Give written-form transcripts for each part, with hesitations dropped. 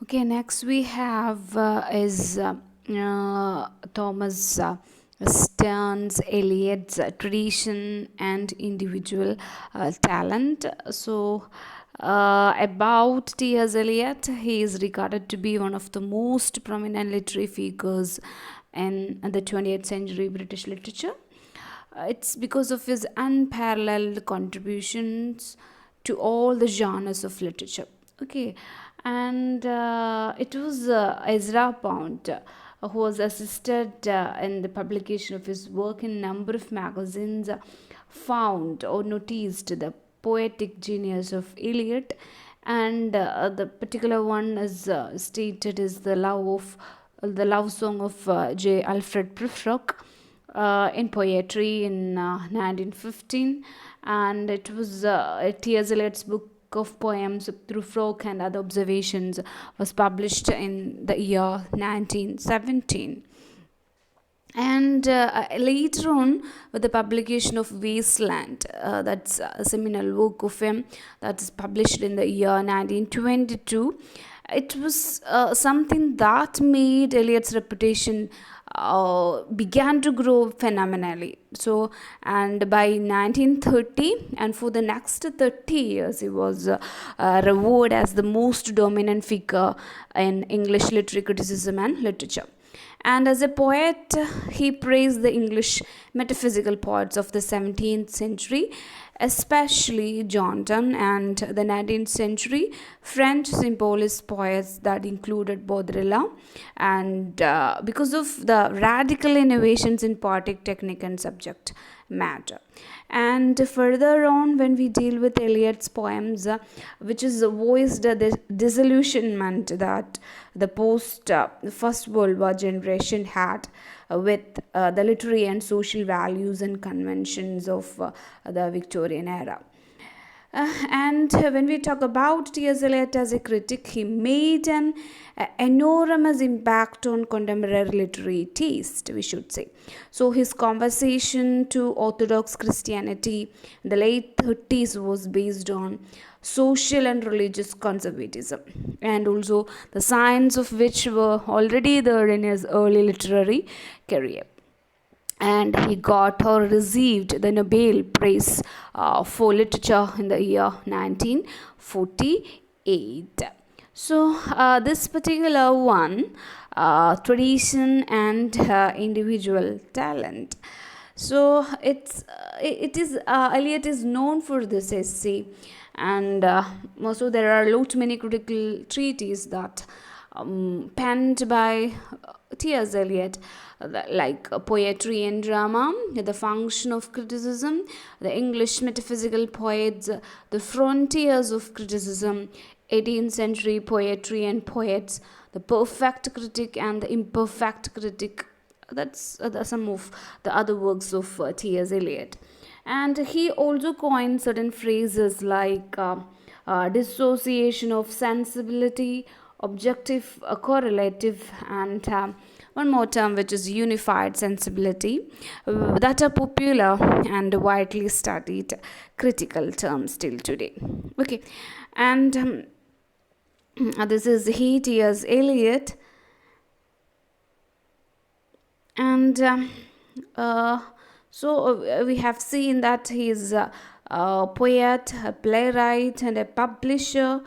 Okay, next we have is Thomas Stearns Eliot's tradition and individual talent. About T.S. Eliot, he is regarded to be one of the most prominent literary figures in the 20th century British literature. It's because of his unparalleled contributions to all the genres of literature. Okay, and it was Ezra Pound who was assisted in the publication of his work in a number of magazines, found or noticed the poetic genius of Eliot, and the particular one is stated is the love song of J. Alfred Prufrock in poetry in 1915, and it was T.S. Eliot's book of poems through Frog and other observations was published in the year 1917. And later on, with the publication of Wasteland, that's a seminal work of him that's published in the year 1922, it was something that made Eliot's reputation began to grow phenomenally. So, and by 1930, and for the next 30 years, he was revered as the most dominant figure in English literary criticism and literature. And as a poet, he praised the English metaphysical poets of the 17th century, especially John Donne, and the 19th century French symbolist poets that included Baudrillard, and because of the radical innovations in poetic technique and subject matter. And further on, when we deal with Eliot's poems, which is voiced the disillusionment that the post First World War generation had with the literary and social values and conventions of the Victorian era. And when we talk about T.S. Eliot as a critic, he made an enormous impact on contemporary literary taste, we should say. So, his conversation to Orthodox Christianity in the late 30s was based on social and religious conservatism, and also the signs of which were already there in his early literary career. And he got or received the Nobel Prize for Literature in the year 1948. So, this particular one, tradition and individual talent. So, it is Eliot is known for this essay, and also there are lot many critical treatises that penned by T.S. Eliot, like poetry and drama, the function of criticism, the English metaphysical poets, the frontiers of criticism, 18th century poetry and poets, the perfect critic and the imperfect critic. That's some of the other works of T.S. Eliot. And he also coined certain phrases like dissociation of sensibility, objective correlative, and one more term which is unified sensibility, that are popular and widely studied critical terms till today. Okay, and this is T.S. Eliot, and we have seen that he is a poet, a playwright, and a publisher,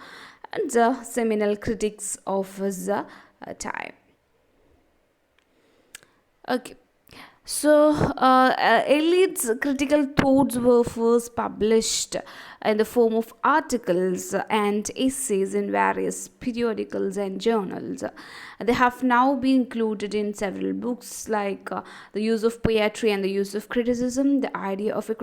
and the seminal critics of his time. Okay. So, Eliot's critical thoughts were first published in the form of articles and essays in various periodicals and journals. They have now been included in several books like The Use of Poetry and the Use of Criticism, The Idea of a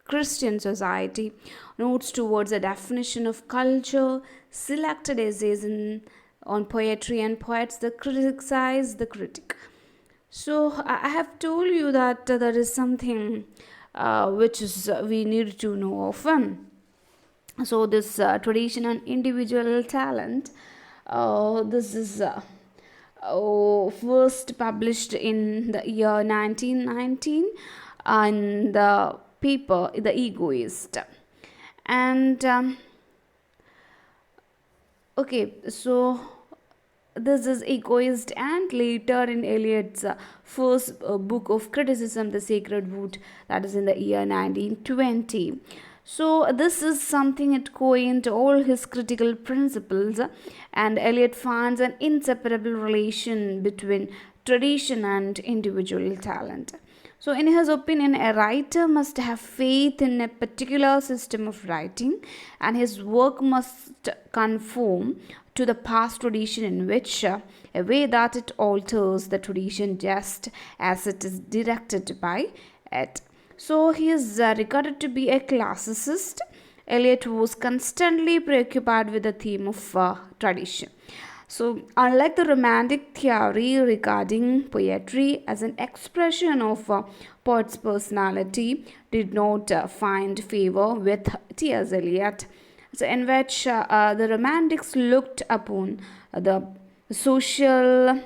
Christian Society, Notes towards a Definition of Culture, selected essays on poetry and poets that criticize the critic. So I have told you that there is something which is we need to know of. So this tradition and individual talent, this is first published in the year 1919 in the paper The Egoist. And okay, so this is egoist, and later in Eliot's first book of criticism, The Sacred Wood, that is in the year 1920. So this is something it coined all his critical principles, and Eliot finds an inseparable relation between tradition and individual talent. So, in his opinion, a writer must have faith in a particular system of writing, and his work must conform to the past tradition in which a way that it alters the tradition just as it is directed by it. So, he is regarded to be a classicist. Eliot was constantly preoccupied with the theme of tradition. So, unlike the Romantic theory regarding poetry as an expression of a poet's personality, did not find favor with T.S. Eliot, so in which the Romantics looked upon the social,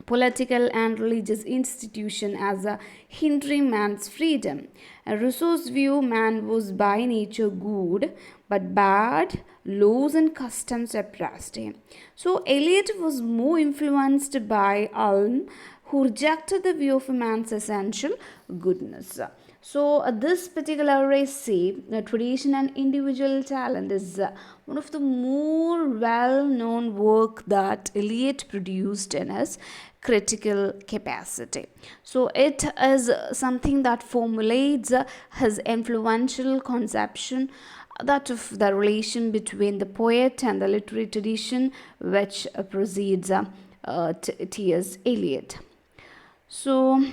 political, and religious institution as a hindering man's freedom. Rousseau's view, man was by nature good, but bad laws and customs oppressed him. So Eliot was more influenced by Ulm, who rejected the view of a man's essential goodness. So this particular essay, the tradition and individual talent, is one of the more well-known work that Eliot produced in his critical capacity. So it is something that formulates his influential conception, that of the relation between the poet and the literary tradition which precedes T.S. Eliot. So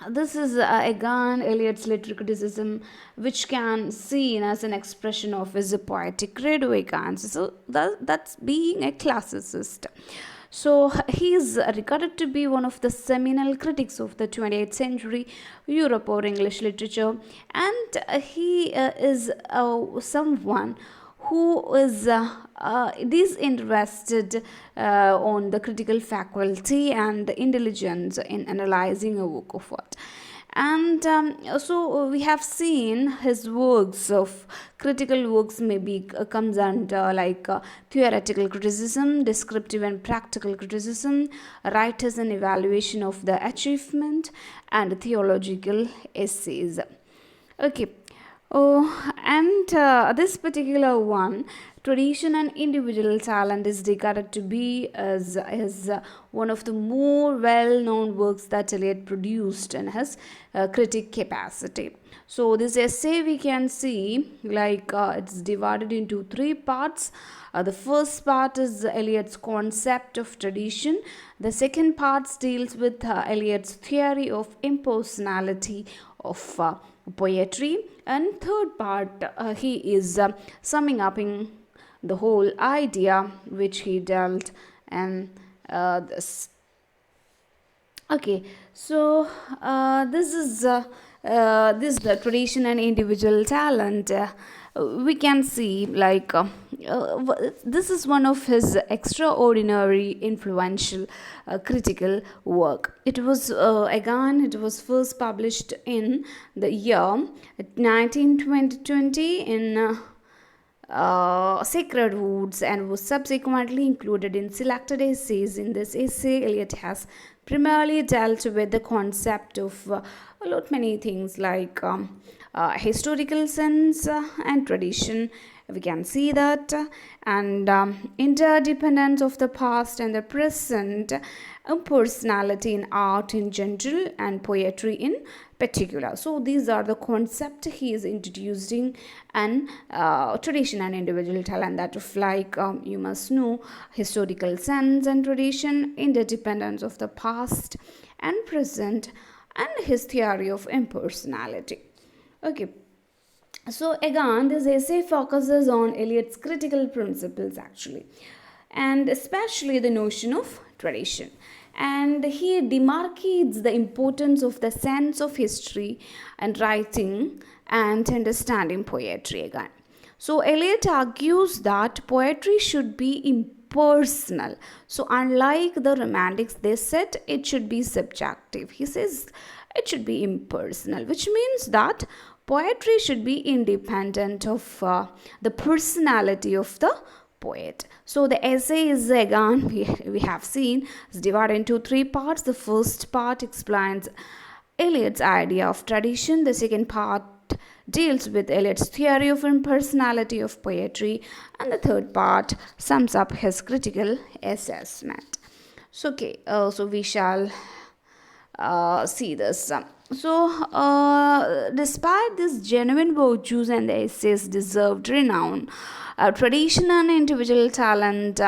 this is again Eliot's literary criticism, which can seen as an expression of his poetic redoicance. So that's being a classicist. So he is regarded to be one of the seminal critics of the 20th century Europe or English literature, and he is someone who is disinterested on the critical faculty and the intelligence in analyzing a work of art. And so we have seen his works of critical works maybe comes under like theoretical criticism, descriptive and practical criticism, writers and evaluation of the achievement, and theological essays. Okay. Oh, and this particular one, tradition and individual talent, is regarded to be as one of the more well-known works that Eliot produced in his critic capacity. So this essay we can see like it's divided into three parts. The first part is Eliot's concept of tradition. The second part deals with Eliot's theory of impersonality of poetry, and third part he is summing up in the whole idea which he dealt and this. Okay, so this is this the tradition and individual talent. We can see like this is one of his extraordinary influential critical work. It was it was first published in the year 1920 in Sacred Woods, and was subsequently included in selected essays. In this essay, Eliot has primarily dealt with the concept of a lot many things like historical sense and tradition. We can see that, and interdependence of the past and the present, personality in art in general and poetry in particular. So these are the concepts he is introducing, and tradition and individual talent, that of like you must know historical sense and tradition, interdependence of the past and present, and his theory of impersonality. Okay. So again, this essay focuses on Eliot's critical principles actually, and especially the notion of tradition. And he demarcates the importance of the sense of history and writing and understanding poetry again. So Eliot argues that poetry should be impersonal. So unlike the Romantics, they said it should be subjective. He says it should be impersonal, which means that poetry should be independent of the personality of the poet. So the essay is again we have seen is divided into three parts. The first part explains Eliot's idea of tradition. The second part deals with Eliot's theory of impersonality of poetry, and the third part sums up his critical assessment. So okay, so we shall see this. Despite these genuine virtues and the essays deserved renown, tradition and individual talent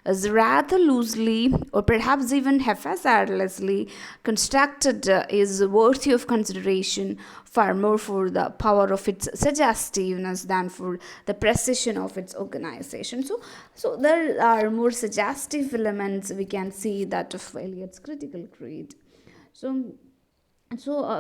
is rather loosely or perhaps even haphazardly constructed is worthy of consideration far more for the power of its suggestiveness than for the precision of its organization. So there are more suggestive elements we can see that of Eliot's critical creed. So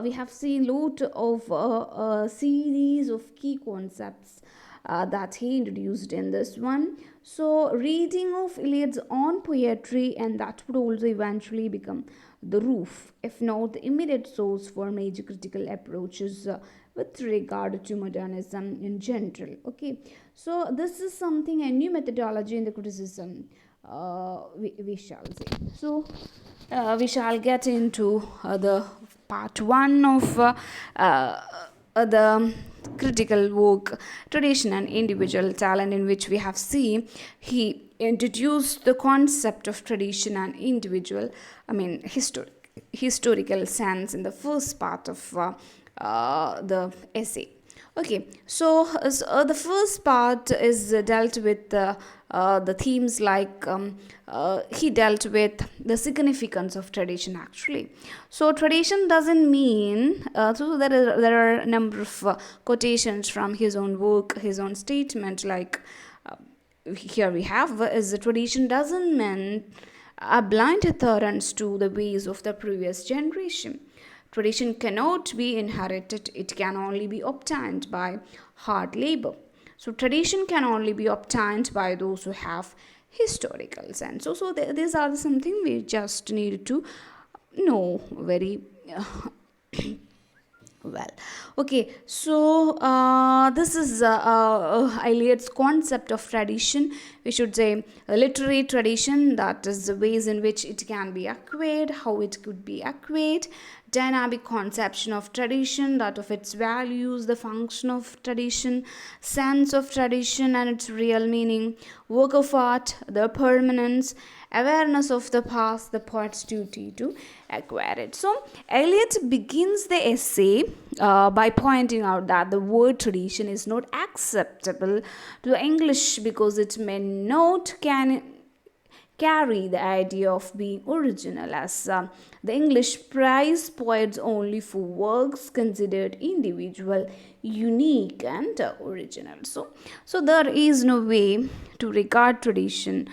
we have seen lot of a series of key concepts that he introduced in this one. So reading of Eliot's own poetry, and that would also eventually become the roof, if not the immediate source for major critical approaches with regard to modernism in general. Okay, so this is something, a new methodology in the criticism, we shall say. So we shall get into the part one of the critical work, tradition and individual talent, in which we have seen he introduced the concept of tradition and individual, historical sense in the first part of the essay. Okay, so the first part is dealt with the themes like he dealt with the significance of tradition actually. So tradition doesn't mean so there are a number of quotations from his own work, his own statement, like here we have is the tradition doesn't mean a blind adherence to the ways of the previous generation. Tradition cannot be inherited, it can only be obtained by hard labor. So, tradition can only be obtained by those who have historical sense. So these are something we just need to know very well. Okay, so this is Eliot's concept of tradition. We should say a literary tradition, that is the ways in which it can be acquired, how it could be acquired, dynamic conception of tradition, that of its values, the function of tradition, sense of tradition and its real meaning, work of art, the permanence, awareness of the past, the poet's duty to acquire it. So Eliot begins the essay by pointing out that the word tradition is not acceptable to the English because it may not carry the idea of being original, as the English prize poets only for works considered individual, unique, and original. So there is no way to regard tradition.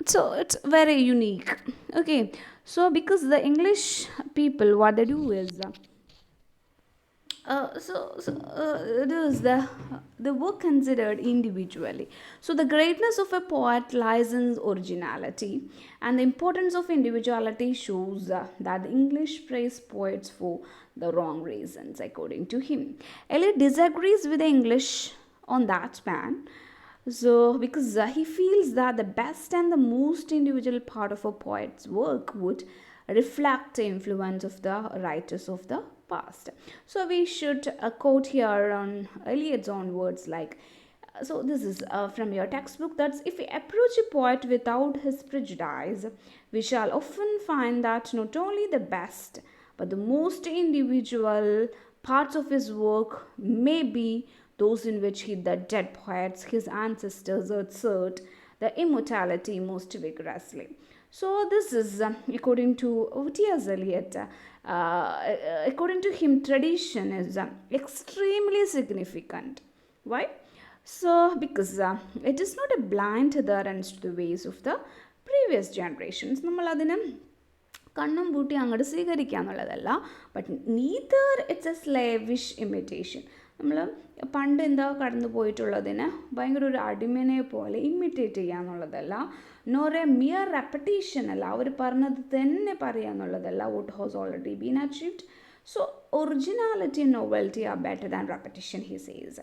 So it's very unique. Okay, so because the English people, what they do is it is the work considered individually. So the greatness of a poet lies in originality, and the importance of individuality shows that the English praise poets for the wrong reasons, according to him. Eliot disagrees with the English on that span. So, because he feels that the best and the most individual part of a poet's work would reflect the influence of the writers of the past. So, we should quote here on Eliot's own words like, so this is from your textbook, that's if we approach a poet without his prejudice, we shall often find that not only the best but the most individual parts of his work may be those in which the dead poets, his ancestors, assert the immortality most vigorously. So this is according to T.S. Eliot. According to him, tradition is extremely significant. Why? So because it is not a blind adherence to the ways of the previous generations. നമ്മൾ അതിനെ കണ്ണും പൂട്ടി അങ്ങോട്ട് സ്വീകരിക്കുക എന്നുള്ളതല്ല, but neither it's a slavish imitation. നമ്മൾ പണ്ട് എന്താ കടന്നു പോയിട്ടുള്ളതിന് ഭയങ്കര ഒരു അടിമനെ പോലെ ഇമിറ്റേറ്റ് ചെയ്യുക എന്നുള്ളതല്ല, നോർ എ മിയർ റെപ്പറ്റീഷൻ അല്ല, അവർ പറഞ്ഞത് തന്നെ പറയുക എന്നുള്ളതല്ല, vote has already been achieved. So originality and novelty are better than repetition, he says.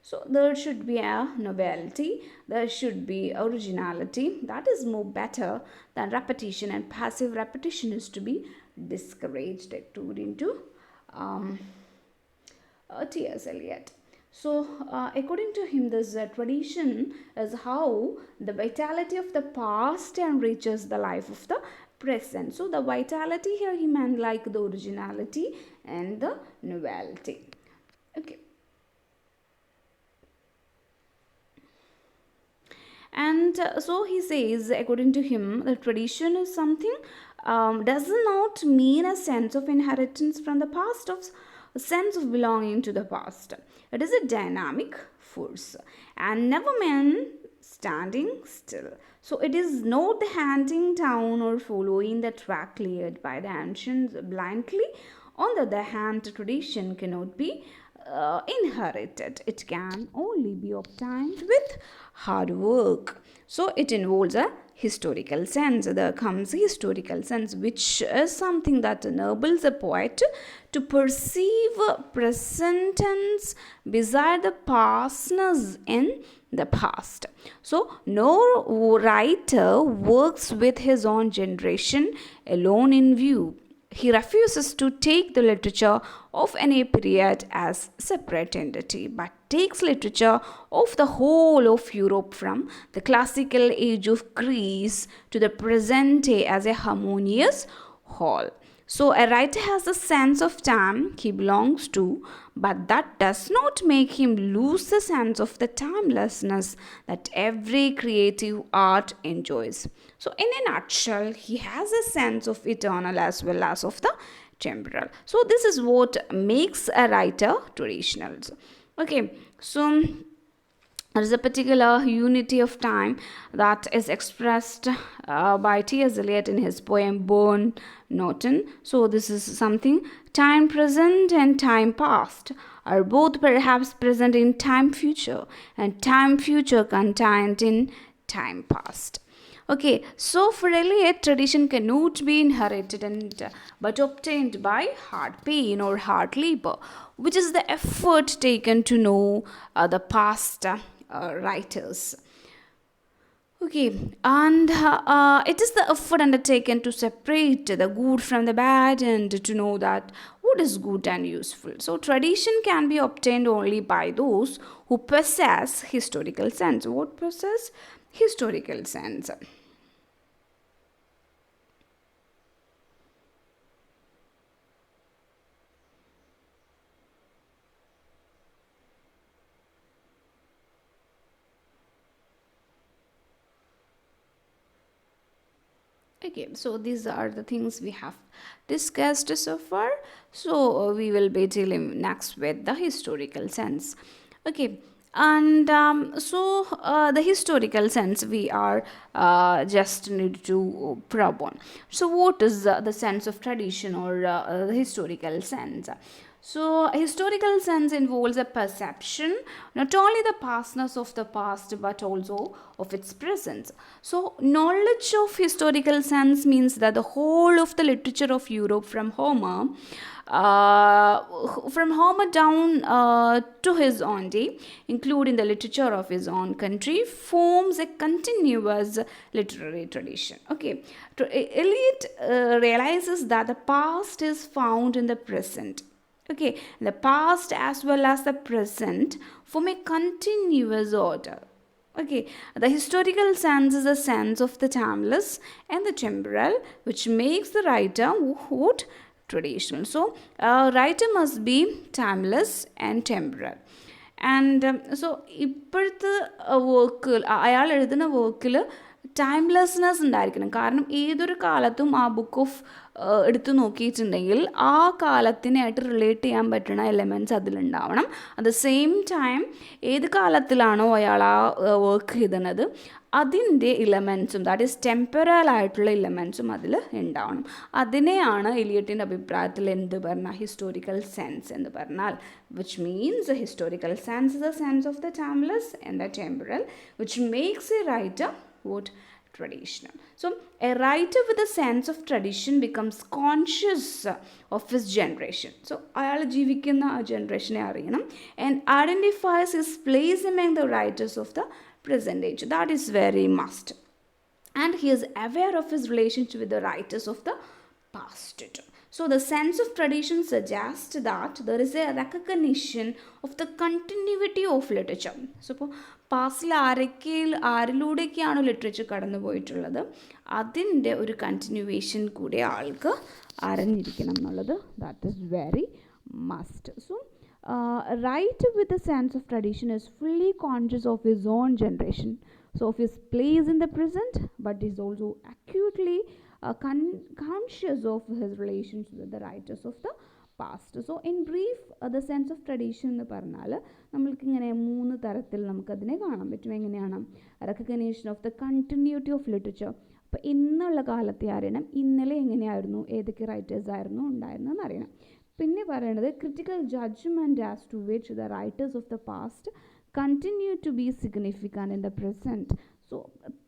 So there should be a novelty, there should be originality, that is more better than repetition, and passive repetition is to be discouraged, according to um, T.S. Eliot. So, according to him, this tradition is how the vitality of the past enriches the life of the present. So, the vitality here he meant like the originality and the novelty. Okay. And so he says, according to him, the tradition is something does not mean a sense of inheritance from the past, of a sense of belonging to the past. It is a dynamic force and never meant standing still. So it is not the handing down or following the track cleared by the ancients blindly. On the other hand, tradition cannot be inherited. It can only be obtained with hard work. So it involves a historical sense. There comes a historical sense, which is something that enables a poet to perceive present tense beside the pastness in the past. So no writer works with his own generation alone in view. He refuses to take the literature of any period as separate entity, but takes literature of the whole of Europe from the classical age of Greece to the present day as a harmonious whole. So a writer has a sense of time he belongs to, but that does not make him lose the sense of the timelessness that every creative art enjoys. So in a nutshell, he has a sense of eternal as well as of the temporal. So this is what makes a writer traditional. Okay, so there is a particular unity of time that is expressed by T.S. Eliot in his poem Burn Norton. So, this is something time present and time past are both perhaps present in time future, and time future contained in time past. Okay, so for Eliot, tradition cannot be inherited but obtained by hard pain or hard labor, which is the effort taken to know the past writers. Okay, and it is the effort undertaken to separate the good from the bad and to know that what is good and useful. So, tradition can be obtained only by those who possess historical sense. What possess? Historical sense. Okay, so these are the things we have discussed so far. So we will be dealing next with the historical sense. Okay, and the historical sense we are just need to probe on. So what is the sense of tradition or the historical sense? So, historical sense involves a perception not only the pastness of the past but also of its presence. So, knowledge of historical sense means that the whole of the literature of Europe from Homer down to his own day, including the literature of his own country, forms a continuous literary tradition. Okay, Eliot realizes that the past is found in the present. Okay, the past as well as the present form a continuous order. Okay, the historical sense is a sense of the timeless and the temporal, which makes the writer what traditional. So, a writer must be timeless and temporal. And so ഇപ്പോഴത്തെ work അയാൾ എഴുതുന്ന വർക്കിൽ ടൈംലെസ്നെസ് ഉണ്ടായിരിക്കണം. കാരണം ഏതൊരു കാലത്തും ആ book of എടുത്തു നോക്കിയിട്ടുണ്ടെങ്കിൽ ആ കാലത്തിനായിട്ട് റിലേറ്റ് ചെയ്യാൻ പറ്റുന്ന എലമെൻറ്റ്സ് അതിലുണ്ടാവണം. അറ്റ് ദ സെയിം ടൈം ഏത് കാലത്തിലാണോ അയാൾ ആ വർക്ക് ചെയ്തത് അതിൻ്റെ ഇലമെൻസും ദാറ്റ് ഈസ് ടെമ്പറൽ ആയിട്ടുള്ള ഇലമെൻസും അതിൽ ഉണ്ടാവണം. അതിനെയാണ് എലിയട്ടിൻ്റെ അഭിപ്രായത്തിൽ എന്ത് പറഞ്ഞാൽ ഹിസ്റ്റോറിക്കൽ സെൻസ് എന്ന് പറഞ്ഞാൽ, which means the historical sense is the sense of the timeless and the temporal, which makes a writer what traditional. So a writer with a sense of tradition becomes conscious of his generation. So അയാൾ ജീവിക്കുന്ന ആ ജനറേഷനെ അറിയണം, and identifies his place among the writers of the present age. That is very must. And he is aware of his relationship with the writers of the past too. So the sense of tradition suggests that there is a recognition of the continuity of literature. So ഇപ്പോൾ പാസ്റ്റിൽ ആരിലൂടെയൊക്കെയാണോ literature കടന്നു പോയിട്ടുള്ളത്, അതിൻ്റെ ഒരു continuation കൂടെ ആൾക്ക് അറിഞ്ഞിരിക്കണം എന്നുള്ളത് that is very must. So writer with a sense of tradition is fully conscious of his own generation, so of his place in the present, but is also acutely conscious of his relations with the writers of the past. So in brief, the sense of tradition എന്ന് പറഞ്ഞാൽ നമ്മൾക്കിങ്ങനെ 3 തരത്തിൽ നമുക്കതിനെ കാണാൻ പറ്റും. എങ്ങനെയാണ്? Recognition of the continuity of literature. അപ്പോൾ ഇന്നുള്ള കാലത്തെ അറിയണം, ഇന്നലെ എങ്ങനെയായിരുന്നു, ഏതൊക്കെ റൈറ്റേഴ്സ് ആയിരുന്നു ഉണ്ടായിരുന്നതെന്ന് അറിയണം. പിന്നെ പറയണത് critical judgement as to which the writers of the past continue to be significant in the present. So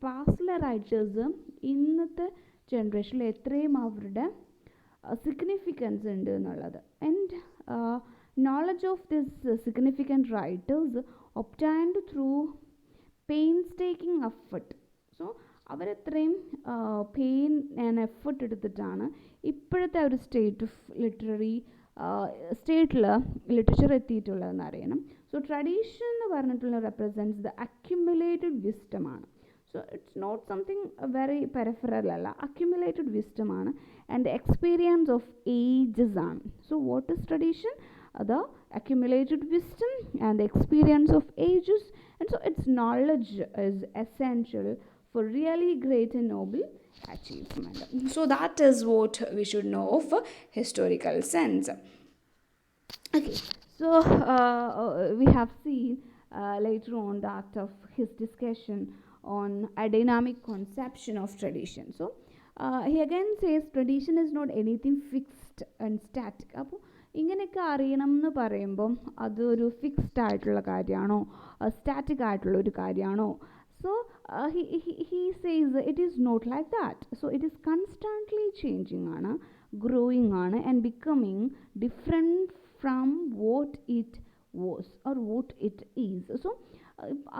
പാസ്റ്റിലെ റൈറ്റേഴ്സ് ഇന്നത്തെ ജനറേഷനിൽ എത്രയും അവരുടെ സിഗ്നിഫിക്കൻസ് ഉണ്ട് എന്നുള്ളത്. And knowledge of this significant writers obtained through painstaking effort. So അവരെത്രയും pain and effort എടുത്തിട്ടാണ് ഇപ്പോഴത്തെ ഒരു സ്റ്റേറ്റ് ഓഫ് ലിറ്റററി സ്റ്റേറ്റിൽ ലിറ്ററേച്ചർ എത്തിയിട്ടുള്ളതെന്ന് അറിയണം. സോ ട്രഡീഷൻ എന്ന് പറഞ്ഞിട്ടുള്ള റെപ്രസെൻറ്റ്സ് ദ അക്യുമുലേറ്റഡ് വിസ്റ്റമാണ്. So it's not something very peripheral അല്ല, അക്യുമുലേറ്റഡ് വിസ്റ്റമാണ് and the experience of ages ആണ്. So what is tradition? The accumulated wisdom and the experience of ages, and so its knowledge is essential for really great and noble achievement. So that is what we should know of historical sense. Okay, so we have seen later on that of his discussion on a dynamic conception of tradition. So he again says tradition is not anything fixed and static. അപ്പോൾ ഇങ്ങനെയൊക്കെ അറിയണം എന്ന് പറയുമ്പം അതൊരു fixed ആയിട്ടുള്ള കാര്യമാണോ, static ആയിട്ടുള്ള ഒരു കാര്യമാണോ? So he says it is not like that. So it is constantly changing ആണ്, growing ആണ്, and becoming different from what it was or what it is. So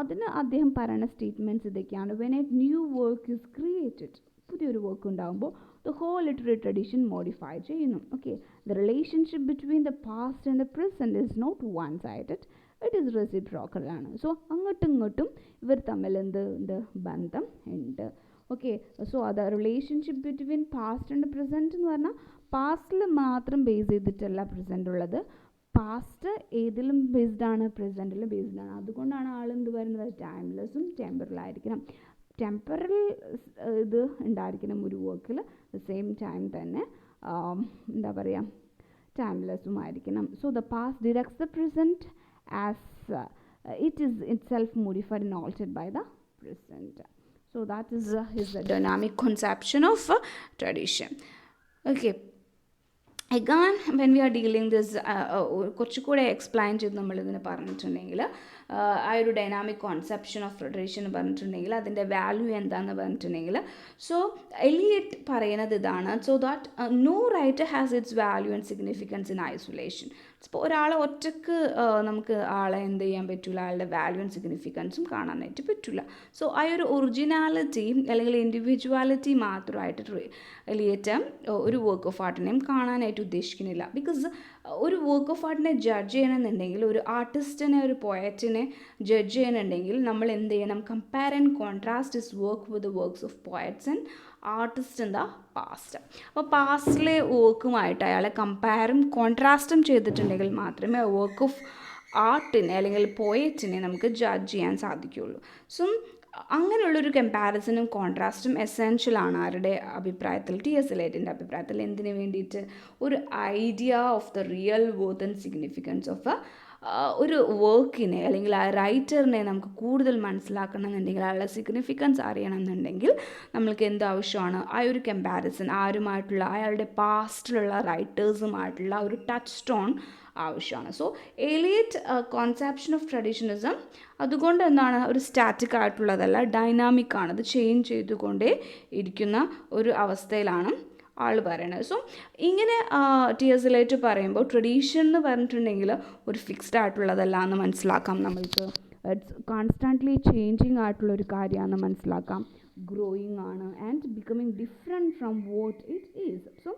അതിന് അദ്ദേഹം പറയുന്ന സ്റ്റേറ്റ്മെൻറ്റ്സ് ഇതൊക്കെയാണ്. when a new work is created, പുതിയൊരു work ഉണ്ടാകുമ്പോൾ the whole literary tradition modify ചെയ്യുന്നു. Okay, the relationship between the past and the present is not one-sided, it is reciprocal ആണ്. So അങ്ങോട്ടും ഇങ്ങോട്ടും ഇവർ തമ്മിൽ എന്ത് ബന്ധം ഉണ്ട്. ഓക്കെ, സോ അത് relationship between past and present എന്ന് പറഞ്ഞാൽ പാസ്റ്റിൽ മാത്രം ബേസ് ചെയ്തിട്ടല്ല പ്രസൻറ്റ് ഉള്ളത്, പാസ്റ്റ് ഏതിലും ബേസ്ഡ് ആണ്, പ്രസൻറ്റിലും ബേസ്ഡ് ആണ്. അതുകൊണ്ടാണ് ആളെന്ത് പറയുന്നത് ടൈംലെസ്സും ടെമ്പറലായിരിക്കണം. ടെമ്പറൽ ഇത് ഉണ്ടായിരിക്കണം ഒരു വർക്കിൽ, സെയിം ടൈം തന്നെ എന്താ പറയുക ടൈംലെസ്സും ആയിരിക്കണം. So the past directs the present as it is itself modified and altered by the present. So that is his dynamic conception of tradition. Okay, again when we are dealing this കുറച്ചുകൂടെ explain ചെയ്ത് നമ്മളിതിനെ പറഞ്ഞിട്ടുണ്ടെങ്കിൽ ആ ഒരു dynamic Concepcion of tradition പറഞ്ഞിട്ടുണ്ടെങ്കിൽ അതിൻ്റെ value എന്താണെന്ന് പറഞ്ഞിട്ടുണ്ടെങ്കിൽ, സോ എലിയറ്റ് പറയുന്നത് ഇതാണ്. So that no writer has its value and significance in isolation. ഇപ്പോൾ ഒരാളെ ഒറ്റക്ക് നമുക്ക് ആളെ എന്ത് ചെയ്യാൻ പറ്റില്ല, ആളുടെ വാല്യൂ ആൻഡ് സിഗ്നിഫിക്കൻസും കാണാനായിട്ട് പറ്റില്ല. സോ ആ ഒരു ഒറിജിനാലിറ്റി അല്ലെങ്കിൽ ഇൻഡിവിജ്വാലിറ്റി മാത്രമായിട്ട് എലിയറ്റ് ഒരു വർക്ക് ഓഫ് ആർട്ടിനെയും കാണാനായിട്ട് ഉദ്ദേശിക്കുന്നില്ല. ബിക്കോസ് ഒരു വർക്ക് ഓഫ് ആർട്ടിനെ ജഡ്ജ് ചെയ്യണമെന്നുണ്ടെങ്കിൽ, ഒരു ആർട്ടിസ്റ്റിനെ ഒരു പോയറ്റിനെ ജഡ്ജ് ചെയ്യണമെന്നുണ്ടെങ്കിൽ നമ്മൾ എന്ത് ചെയ്യണം? Compare and contrast is work with the works of poets and artist in the past. അപ്പോൾ പാസ്റ്റിലെ വർക്കുമായിട്ട് അയാളെ കമ്പയറും കോൺട്രാസ്റ്റും ചെയ്തിട്ടുണ്ടെങ്കിൽ മാത്രമേ വർക്ക് ഓഫ് ആർട്ടിനെ അല്ലെങ്കിൽ പോയറ്റിനെ നമുക്ക് ജഡ്ജ് ചെയ്യാൻ സാധിക്കുകയുള്ളൂ. സോ അങ്ങനെയുള്ളൊരു കമ്പാരിസണും കോൺട്രാസ്റ്റും എസെൻഷ്യലാണ് ആരുടെ അഭിപ്രായത്തിൽ? ടി.എസ്. എലിയറ്റിൻ്റെ അഭിപ്രായത്തിൽ. എന്തിനു വേണ്ടിയിട്ട്? ഒരു idea of the real worth and significance of ഒരു വർക്കിനെ അല്ലെങ്കിൽ ആ റൈറ്ററിനെ നമുക്ക് കൂടുതൽ മനസ്സിലാക്കണമെന്നുണ്ടെങ്കിൽ, അയാളുടെ സിഗ്നിഫിക്കൻസ് അറിയണമെന്നുണ്ടെങ്കിൽ നമ്മൾക്ക് എന്താവശ്യമാണ്? ആ ഒരു കമ്പാരിസൺ ആരുമായിട്ടുള്ള, അയാളുടെ പാസ്റ്റിലുള്ള റൈറ്റേഴ്സുമായിട്ടുള്ള ഒരു ടച്ച് സ്റ്റോൺ ആവശ്യമാണ്. സോ എലിയറ്റ് കോൺസെപ്ഷൻ ഓഫ് ട്രഡീഷനിസം അതുകൊണ്ട് എന്താണ് ഒരു സ്റ്റാറ്റിക് ആയിട്ടുള്ളതല്ല, ഡൈനാമിക് ആണ്, അത് ചേഞ്ച് ചെയ്തുകൊണ്ടേ ഇരിക്കുന്ന ഒരു അവസ്ഥയിലാണ് ആൾ പറയണത്. സോ ഇങ്ങനെ ടി.എസ്. എലിയറ്റ് പറയുമ്പോൾ ട്രഡീഷൻ എന്ന് പറഞ്ഞിട്ടുണ്ടെങ്കിൽ ഒരു ഫിക്സ്ഡ് ആയിട്ടുള്ളതല്ല എന്ന് മനസ്സിലാക്കാം നമ്മൾക്ക്. ഇറ്റ്സ് കോൺസ്റ്റൻ്റ്ലി ചേഞ്ചിങ് ആയിട്ടുള്ളൊരു കാര്യമാണെന്ന് മനസ്സിലാക്കാം. ഗ്രോയിങ് ആണ് and becoming different from what it is. So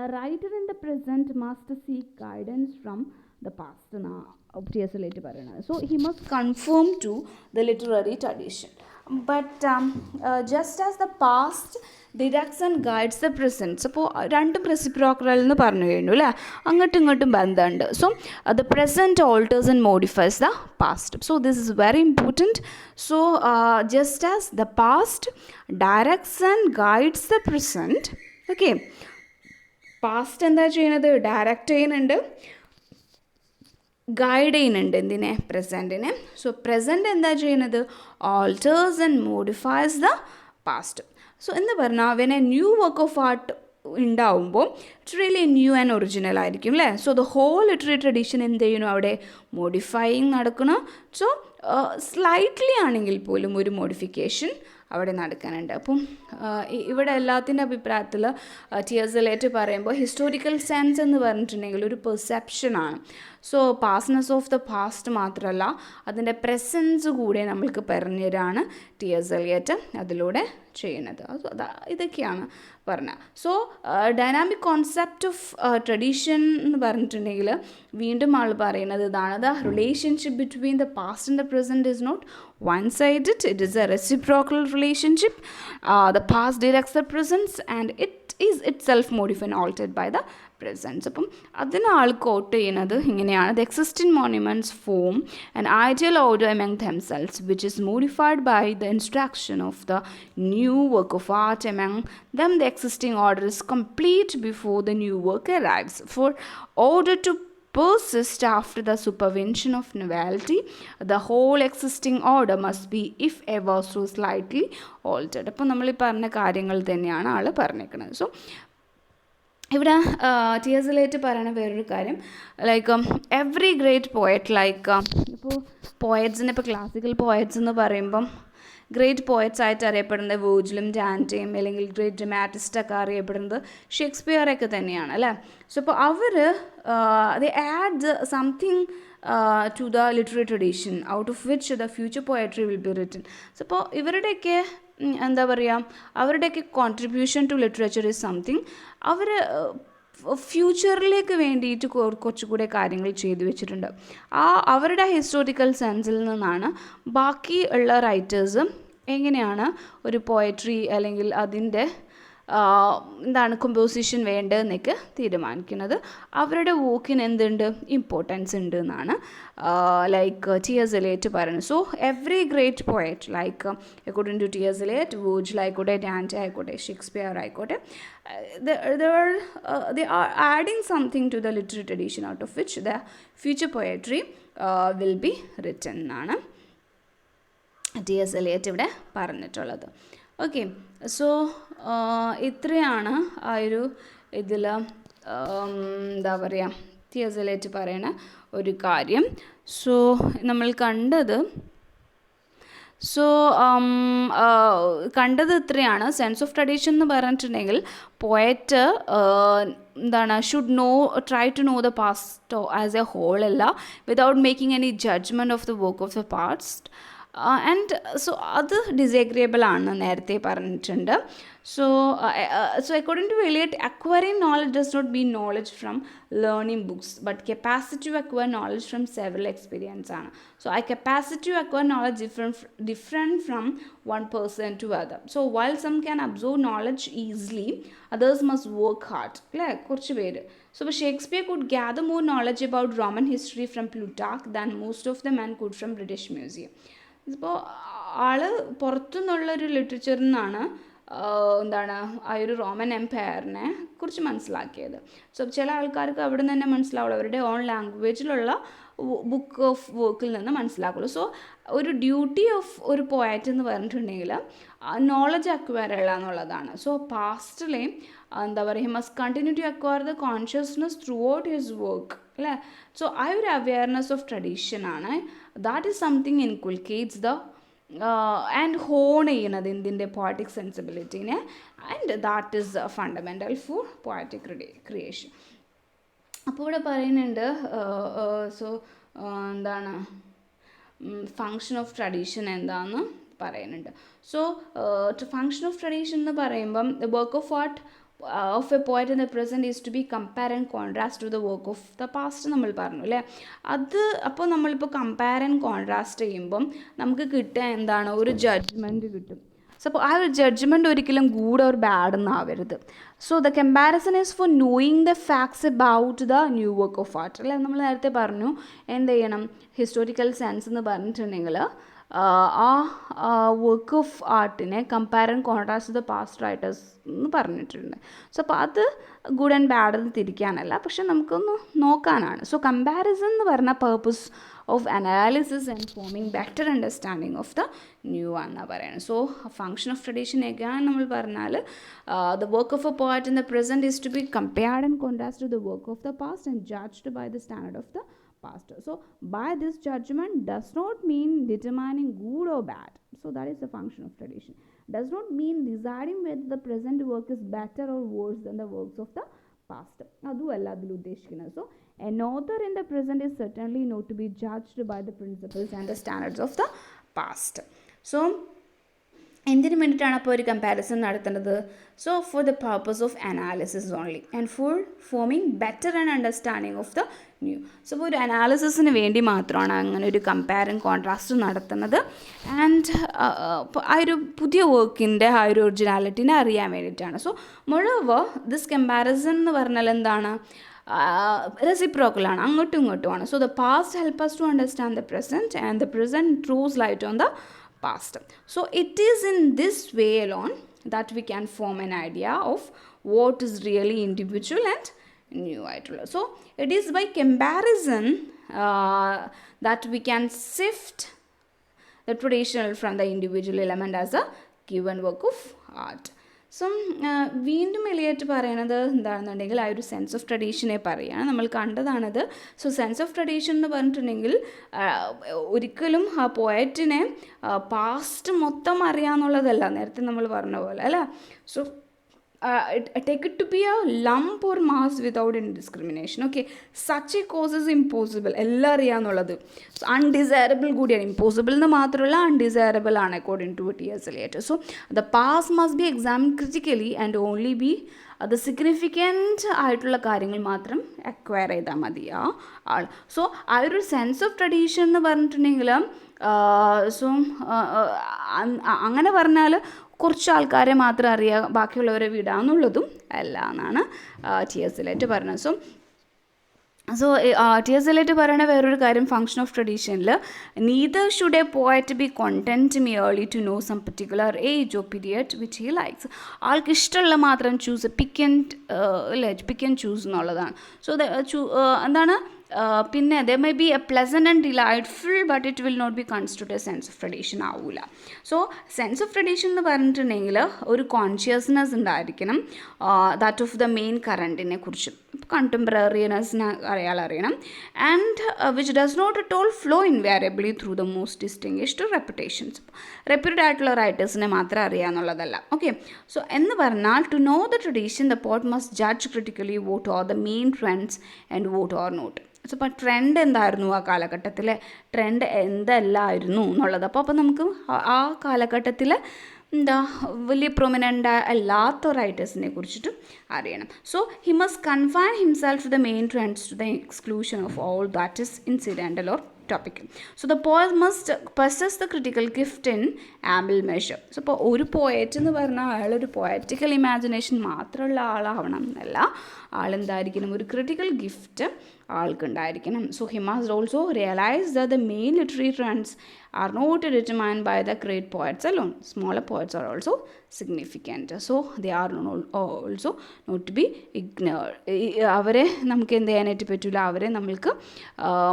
a writer in the present must seek guidance from the past എന്നാണ് ടി.എസ്. എലിയറ്റ് പറയുന്നത്. So he must conform to the literary tradition. But just as the past directs and guides the present. അപ്പോൾ രണ്ടും reciprocal എന്ന് പറഞ്ഞു കഴിഞ്ഞു അല്ലേ, അങ്ങോട്ടും ഇങ്ങോട്ടും ബന്ധമുണ്ട്. So the present alters and modifies the past. So this is very important. So just as the past directs and guides the present, okay, past എന്താ ചെയ്യുന്നത്, ഡയറക്റ്റ് ചെയ്യുന്നുണ്ട്, ഗൈഡ് ചെയ്യുന്നുണ്ട് എന്തിനെ, പ്രസൻറ്റിനെ. സോ പ്രസൻറ്റ് എന്താ ചെയ്യുന്നത്, alters and modifies the past. So എന്ന് പറഞ്ഞാൽ when a new work of art ഉണ്ടാവുമ്പോൾ it's really new and original ആയിരിക്കും അല്ലേ. So the whole literary tradition എന്ത് ചെയ്യുന്നു, അവിടെ മോഡിഫൈയിങ് നടക്കണം. സോ സ്ലൈറ്റ്ലി ആണെങ്കിൽ പോലും ഒരു മോഡിഫിക്കേഷൻ അവിടെ നടക്കാനുണ്ട്. അപ്പം ഇവിടെ എല്ലാത്തിൻ്റെ അഭിപ്രായത്തിൽ ടി.എസ്. എലിയറ്റ് പറയുമ്പോൾ ഹിസ്റ്റോറിക്കൽ സെൻസ് എന്ന് പറഞ്ഞിട്ടുണ്ടെങ്കിൽ ഒരു പെർസെപ്ഷനാണ്. സോ പാസ്റ്റ്നെസ് ഓഫ് ദ പാസ്റ്റ് മാത്രമല്ല, അതിൻ്റെ പ്രസൻസ് കൂടെ നമ്മൾക്ക് പറഞ്ഞു തരാണ് ടി.എസ്. എലിയറ്റ് അതിലൂടെ ചെയ്യുന്നത്. ഇതൊക്കെയാണ് പറഞ്ഞത്. So dynamic concept of tradition എന്ന് പറഞ്ഞിട്ടുണ്ടെങ്കിൽ വീണ്ടും ആൾ പറയുന്നത് ഇതാണ്, the relationship between the past and the present is not one-sided, it is a reciprocal relationship. The past directs the present and it is itself modified and altered by the present. അപ്പം അതിന് ആൾ coat ചെയ്യുന്നത് ഇങ്ങനെയാണ്, the existing monuments form an ideal order among themselves which is modified by the instruction of the new work of art among them. The existing order is complete before the new work arrives. For order to persist after the supervention of novelty, the whole existing order must be, if ever so slightly, altered. അപ്പോൾ നമ്മൾ ഈ പറഞ്ഞ കാര്യങ്ങൾ തന്നെയാണ് ആൾ പറഞ്ഞേക്കുന്നത്. So ഇവിടെ TS. Eliot പറയുന്ന വേറൊരു കാര്യം, like every great poet, like ഇപ്പോൾ പോയറ്റ്സിനെ, ഇപ്പോൾ ക്ലാസിക്കൽ പോയറ്റ്സ് എന്ന് പറയുമ്പം ഗ്രേറ്റ് പോയറ്റ്സ് ആയിട്ട് അറിയപ്പെടുന്നത് വേർജിലും ഡാൻറ്റെയും, അല്ലെങ്കിൽ ഗ്രേറ്റ് ഡ്രമാറ്റിസ്റ്റൊക്കെ അറിയപ്പെടുന്നത് ഷേക്സ്പിയറൊക്കെ തന്നെയാണ് അല്ലേ. സോ അപ്പോൾ അവർ they add something to the literary tradition out of which the future poetry will be written. So അപ്പോൾ ഇവരുടെയൊക്കെ എന്താ പറയുക, അവരുടെയൊക്കെ contribution to literature is something അവർ ഫ്യൂച്ചറിലേക്ക് വേണ്ടിയിട്ട് കുറച്ചുകൂടെ കാര്യങ്ങൾ ചെയ്തു വെച്ചിട്ടുണ്ട്. അവരുടെ ഹിസ്റ്റോറിക്കൽ സെൻസിൽ നിന്നാണ് ബാക്കി ഉള്ള റൈറ്റേഴ്സ് എങ്ങനെയാണ് ഒരു പോയട്രി അല്ലെങ്കിൽ അതിൻ്റെ എന്താണ് കമ്പോസിഷൻ വേണ്ടതെന്നൊക്കെ തീരുമാനിക്കുന്നത്. അവരുടെ വോക്കിന് എന്തുണ്ട്, ഇമ്പോർട്ടൻസ് ഉണ്ട് എന്നാണ് ലൈക്ക് ടി.എസ്. എലിയറ്റ് പറയുന്നത്. So every great poet like according to T S. Eliot, Virgil ആയിക്കോട്ടെ, ഡാൻറ്റെ ആയിക്കോട്ടെ, ഷേക്സ്പിയർ ആയിക്കോട്ടെ, they are adding something to the literary tradition out of which the future poetry will be written എന്നാണ് TS. Eliot ഇവിടെ പറഞ്ഞിട്ടുള്ളത്. Okay, so ഇത്രയാണ് ആ ഒരു ഇതിൽ എന്താ പറയുക ടി.എസ്. എലിയറ്റ് പറയുന്ന ഒരു കാര്യം. സോ നമ്മൾ കണ്ടത് ഇത്രയാണ്. സെൻസ് ഓഫ് ട്രഡീഷൻ എന്ന് പറഞ്ഞിട്ടുണ്ടെങ്കിൽ പോയറ്റ് എന്താണ് try to know the past as a whole അല്ല, without making any judgement of the work of the past. And so അത് ഡിസഗ്രിയബിൾ ആണ് നേരത്തെ പറഞ്ഞിട്ടുണ്ട്. So according to Eliot, acquiring knowledge does not be knowledge from learning books but capacity to acquire knowledge from several experience ആണ്. So I capacity to acquire knowledge different from one person to other. So while some can absorb knowledge easily, others must work hard അല്ലേ, കുറച്ച് പേര്. So Shakespeare could gather more knowledge about Roman history from Plutarch than most of the men could from British Museum. ഇപ്പോൾ ആൾ പുറത്തുനിന്നുള്ളൊരു ലിറ്ററേച്ചറിൽ നിന്നാണ് എന്താണ് ആ ഒരു Roman എംപയറിനെ കുറിച്ച് മനസ്സിലാക്കിയത്. സോ ചില ആൾക്കാർക്ക് അവിടെ നിന്ന് തന്നെ മനസ്സിലാവുള്ളൂ, അവരുടെ ഓൺ ലാംഗ്വേജിലുള്ള ബുക്ക് ഓഫ് വർക്കിൽ നിന്ന് മനസ്സിലാക്കുള്ളൂ. സോ ഒരു ഡ്യൂട്ടി ഓഫ് ഒരു പോയറ്റ് എന്ന് പറഞ്ഞിട്ടുണ്ടെങ്കിൽ നോളജ് അക്വയർ ചെയ്യുക എന്നുള്ളതാണ്. സോ പാസ്റ്റിലെ എന്താ പറയുക, must continue to acquire the consciousness throughout his work അല്ലേ. സോ ആ ഒരു അവെയർനെസ് ഓഫ് ട്രഡീഷനാണ്, that is something inculcates the and hone ചെയ്യുന്നത് ഇന്ത്യൻ്റെ പോയറ്റിക് സെൻസിബിലിറ്റീനെ, and that is fundamental for poetic creation. അപ്പോൾ ഇവിടെ പറയുന്നുണ്ട് സോ എന്താണ് ഫങ്ഷൻ ഓഫ് ട്രഡീഷൻ എന്താണെന്ന് പറയുന്നുണ്ട്. സോ ഫങ്ഷൻ ഓഫ് ട്രഡീഷൻ എന്ന് പറയുമ്പം the work of art of a poet in the present is to be compare and contrast to the work of the past നമ്മൾ പറഞ്ഞു അല്ലേ. അത് അപ്പോൾ നമ്മളിപ്പോൾ കമ്പയർ ആൻഡ് കോൺട്രാസ്റ്റ് ചെയ്യുമ്പം നമുക്ക് കിട്ടുക എന്താണ്, ഒരു ജഡ്ജ്മെൻറ്റ് കിട്ടും. സോ അപ്പോൾ ആ ഒരു ജഡ്ജ്മെൻറ്റ് ഒരിക്കലും ഗുഡ് ഓർ ബാഡ് എന്നാവരുത്. So the comparison is for knowing the facts about the new work of art അല്ലേ. നമ്മൾ നേരത്തെ പറഞ്ഞു എന്ത് ചെയ്യണം, ഹിസ്റ്റോറിക്കൽ സെൻസ് എന്ന് പറഞ്ഞിട്ടുണ്ടെങ്കിൽ ആ വർക്ക് ഓഫ് ആർട്ടിനെ compare and contrast the past writers എന്ന് പറഞ്ഞിട്ടുണ്ട്. സോ അപ്പോൾ അത് ഗുഡ് ആൻഡ് ബാഡ് എന്ന് തിരിക്കാനല്ല, പക്ഷെ നമുക്കൊന്ന് നോക്കാനാണ്. സോ കമ്പാരിസൺ എന്ന് പറഞ്ഞ purpose of analysis and forming better understanding of the new എന്നാണ് പറയുന്നത്. So function of tradition again നമ്മൾ പറഞ്ഞാൽ the work of a poet in the present is to be compared and contrast to the work of the past and judged by the standard of the past. So by this judgment does not mean determining good or bad. So that is the function of tradition. Does not mean deciding whether the present work is better or worse than the works of the past. Adu alla adil udeshikkunna. So an author in the present is certainly not to be judged by the principles and the standards of the past. So എന്തിനു വേണ്ടിയിട്ടാണ് അപ്പോൾ ഒരു comparison നടത്തേണ്ടത്? So for the purpose of analysis only and for forming better and understanding of the new. So ഇപ്പോൾ ഒരു അനാലിസിസിന് വേണ്ടി മാത്രമാണ് അങ്ങനെ ഒരു കമ്പയർ ആൻഡ് കോൺട്രാസ്റ്റ് നടത്തുന്നത്. ആൻഡ് ആ ഒരു പുതിയ വർക്കിൻ്റെ ആ ഒരു ഒറിജിനാലിറ്റിനെ അറിയാൻ വേണ്ടിയിട്ടാണ്. സോ മോറോവർ ദിസ് കമ്പാരിസൺ എന്ന് പറഞ്ഞാൽ എന്താണ്, റെസിപ്രോക്കലാണ്, അങ്ങോട്ടും ഇങ്ങോട്ടുമാണ്. So the past help us to understand the present and the present throws light on the past. So it is in this way alone that we can form an idea of what is really individual and new. So it is by comparison that we can sift the traditional from the individual element as a given work of art. So വീണ്ടും Eliot പറയണത് എന്താണെന്നുണ്ടെങ്കിൽ ആ ഒരു sense of ട്രഡീഷനെ പറയുകയാണ്. നമ്മൾ കണ്ടതാണത്. So sense of tradition എന്ന് പറഞ്ഞിട്ടുണ്ടെങ്കിൽ ഒരിക്കലും ആ പോയറ്റിനെ പാസ്റ്റ് മൊത്തം അറിയാമെന്നുള്ളതല്ല, നേരത്തെ നമ്മൾ പറഞ്ഞ പോലെ അല്ല. So take it to be a lump or mass without any discrimination. Okay, such a cause is impossible. എല്ലാം അറിയാമെന്നുള്ളത് അൺഡിസൈറബിൾ കൂടിയാണ്. ഇമ്പോസിബിൾ എന്ന് മാത്രമല്ല അൺഡിസൈറബിൾ ആണ് according to T.S. Eliot. So the past must be examine critically and only be അത് significant ആയിട്ടുള്ള കാര്യങ്ങൾ മാത്രം acquire ചെയ്താൽ മതി ആ ആൾ. സോ ആ ഒരു സെൻസ് ഓഫ് ട്രഡീഷൻ എന്ന് പറഞ്ഞിട്ടുണ്ടെങ്കിൽ സോ അങ്ങനെ പറഞ്ഞാൽ കുറച്ച് ആൾക്കാരെ മാത്രം അറിയാം, ബാക്കിയുള്ളവരെ വിടാമെന്നുള്ളതും അല്ല എന്നാണ് T.S. Eliot പറഞ്ഞത്. So T.S. Eliot പറയുന്ന വേറൊരു കാര്യം ഫങ്ഷൻ ഓഫ് ട്രഡീഷനിൽ neither should a poet be content merely to know some particular age or period which he likes. ആൾക്ക് ഇഷ്ടമുള്ള മാത്രം ചൂസ് പിക്ക് ആൻഡ് ചൂസ് എന്നുള്ളതാണ്. സോ എന്താണ് പിന്നെ the may be a pleasant and delightful but it will not be considered a sense of tradition ആവില്ല. So sense of tradition എന്ന് പറഞ്ഞിട്ടുണ്ടെങ്കിൽ ഒരു കോൺഷ്യസ്നെസ് ഉണ്ടായിരിക്കണം ദാറ്റ് ഓഫ് ദ മെയിൻ കറൻറ്റിനെ കുറിച്ച്, കണ്ടംപററിനെസ്സിനെ അറിയണം. And which does not at all flow invariably through the most distinguished reputations. Reputed ആയിട്ടുള്ള റൈറ്റേഴ്സിനെ മാത്രം അറിയാമെന്നുള്ളതല്ല. ഓക്കെ, സോ എന്ന് പറഞ്ഞാൽ to know the tradition the poet must judge critically what are the main trends and what are not. So അപ്പോൾ trend എന്തായിരുന്നു ആ കാലഘട്ടത്തിലെ, ട്രെൻഡ് എന്തല്ലായിരുന്നു എന്നുള്ളത്. അപ്പോൾ നമുക്ക് ആ കാലഘട്ടത്തിൽ എന്താ വലിയ പ്രൊമിനൻ്റ് അല്ലാത്ത റൈറ്റേഴ്സിനെ കുറിച്ചിട്ട് അറിയണം. So he must confine himself to the main trends to the exclusion of all that is incidental or topic. So the poet must possess the critical gift in ample measure. So ഇപ്പോൾ ഒരു poet എന്ന് പറഞ്ഞാൽ അയാളൊരു പോയറ്റിക്കൽ imagination മാത്രമുള്ള ആളാവണം എന്നല്ല, ആളെന്തായിരിക്കണം ഒരു critical gift ആൾക്കുണ്ടായിരിക്കണം. So he must also realise that the main literary trends are not determined by the great poets alone. Smaller poets are also significant. So they are also not to be ignored. അവരെ നമുക്ക് എന്ത് ചെയ്യാനായിട്ട് പറ്റില്ല, അവരെ നമ്മൾക്ക്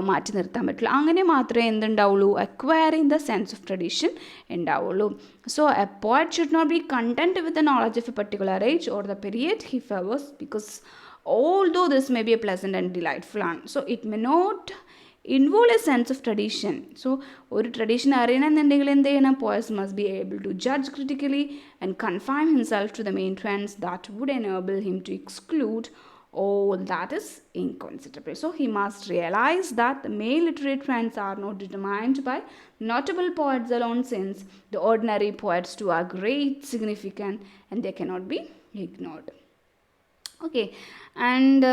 മാറ്റി നിർത്താൻ പറ്റില്ല. അങ്ങനെ മാത്രമേ എന്തുണ്ടാവുള്ളൂ, acquiring the sense of tradition ഉണ്ടാവുള്ളൂ. So a poet should not be content with the knowledge of a particular age or the period he favors, because although this may be a pleasant and delightful, so it may not involve a sense of tradition. So ഒരു tradition അറിയണമെന്നുണ്ടെങ്കിൽ എന്ത് ചെയ്യണം, poets must be able to judge critically and confine himself to the main trends that would enable him to exclude all that is inconsiderable. So he must realize that the main literary trends are not determined by notable poets alone, since the ordinary poets too are great, significant, and they cannot be ignored. Okay. And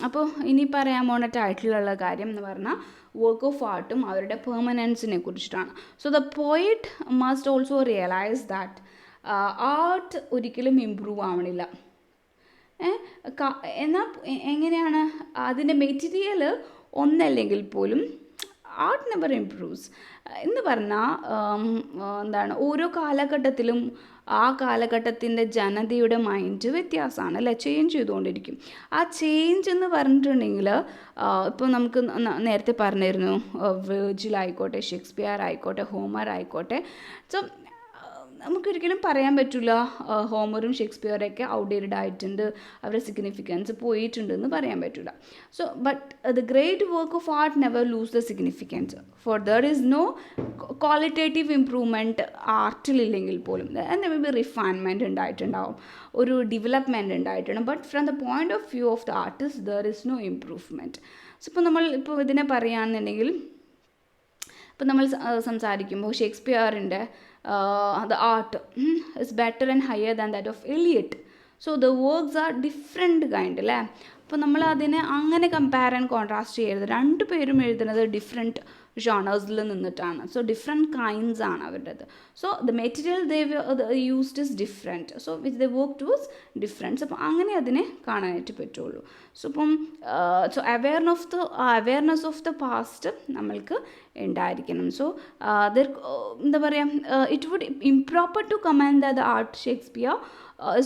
അപ്പോൾ ഇനി പറയാൻ പോണ ടൈറ്റിലുള്ള കാര്യം എന്ന് പറഞ്ഞാൽ work of ആർട്ടും അവരുടെ പെർമനൻസിനെ കുറിച്ചിട്ടാണ്. So the poet must also realise that art ഒരിക്കലും ഇമ്പ്രൂവ് ആവണില്ല. എന്നാൽ എങ്ങനെയാണ് അതിൻ്റെ മെറ്റീരിയൽ ഒന്നല്ലെങ്കിൽ പോലും ആർട്ട് നെവർ ഇംപ്രൂവ്സ് എന്ന് പറഞ്ഞാൽ എന്താണ്, ഓരോ കാലഘട്ടത്തിലും ആ കാലഘട്ടത്തിൻ്റെ ജനതയുടെ മൈൻഡ് വ്യത്യാസമാണ് അല്ലേ, ചേഞ്ച് ചെയ്തുകൊണ്ടിരിക്കും. ആ ചേഞ്ച് എന്ന് പറഞ്ഞിട്ടുണ്ടെങ്കിൽ ഇപ്പോൾ നമുക്ക് നേരത്തെ പറഞ്ഞിരുന്നു, വെർജിൽ ആയിക്കോട്ടെ, ഷേക്സ്പിയർ ആയിക്കോട്ടെ, ഹോമർ ആയിക്കോട്ടെ. സോ നമുക്കൊരിക്കലും പറയാൻ പറ്റില്ല ഹോമറും ഷേക്സ്പിയറൊക്കെ ഔട്ട്ഡേറ്റഡ് ആയിട്ടുണ്ട്, അവരുടെ സിഗ്നിഫിക്കൻസ് പോയിട്ടുണ്ടെന്ന് പറയാൻ പറ്റില്ല. So but the great work of art never lose the significance, for there is no qualitative improvement ആർട്ടിലില്ലെങ്കിൽ പോലും. മേ ബി റിഫൈൻമെൻറ്റ് ഉണ്ടായിട്ടുണ്ടാവും, ഒരു ഡെവലപ്മെൻറ്റ് ഉണ്ടായിട്ടുണ്ട്, but from the point of view of the artist there is no improvement. So ഇപ്പോൾ നമ്മൾ ഇപ്പോൾ ഇതിനെ പറയുകയാണെന്നുണ്ടെങ്കിൽ, ഇപ്പോൾ നമ്മൾ സംസാരിക്കുമ്പോൾ ഷേക്സ്പിയറിൻ്റെ the art is better and higher than that of Eliot. So the works are different kind അല്ലേ. അപ്പോൾ നമ്മൾ അതിനെ അങ്ങനെ കമ്പയർ ആൻഡ് കോൺട്രാസ്റ്റ് ചെയ്യരുത്. രണ്ടു പേരും എഴുതുന്നത് ഡിഫറെൻറ്റ് ജോണേഴ്സിൽ നിന്നിട്ടാണ്. സോ ഡിഫറെൻറ്റ് കൈൻഡ്സ് ആണ് അവരുടേത്. So the material they used is different, so which they work was different. അപ്പോൾ അങ്ങനെ അതിനെ കാണാനായിട്ട് പറ്റുള്ളൂ. സോ ഇപ്പം so awareness of the past നമ്മൾക്ക് ഉണ്ടായിരിക്കണം. സോ എന്താ പറയുക, it would improper to command that the art Shakespeare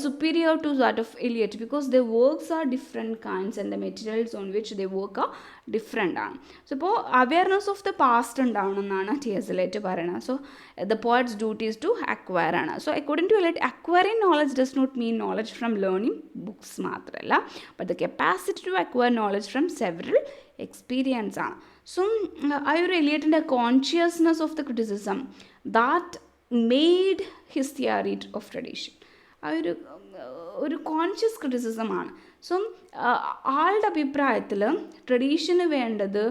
superior to that of Eliot, because their works are different kinds and the materials on which they work are different ആണ്. So ഇപ്പോൾ awareness of the past ഉണ്ടാവണം എന്നാണ് T.S. Eliot പറയുന്നത്. So the poet's duties to acquire ആണ്. So according to Eliot, acquiring knowledge does not mean knowledge from learning books മാത്രമല്ല, but the capacity to acquire knowledge from several experience ആണ്. So ആ ഒരു എലിയറ്റിൻ്റെ consciousness of the criticism that made his theory of tradition, ആ ഒരു conscious ക്രിറ്റിസിസമാണ്. So ആളുടെ അഭിപ്രായത്തിൽ ട്രഡീഷന് വേണ്ടത്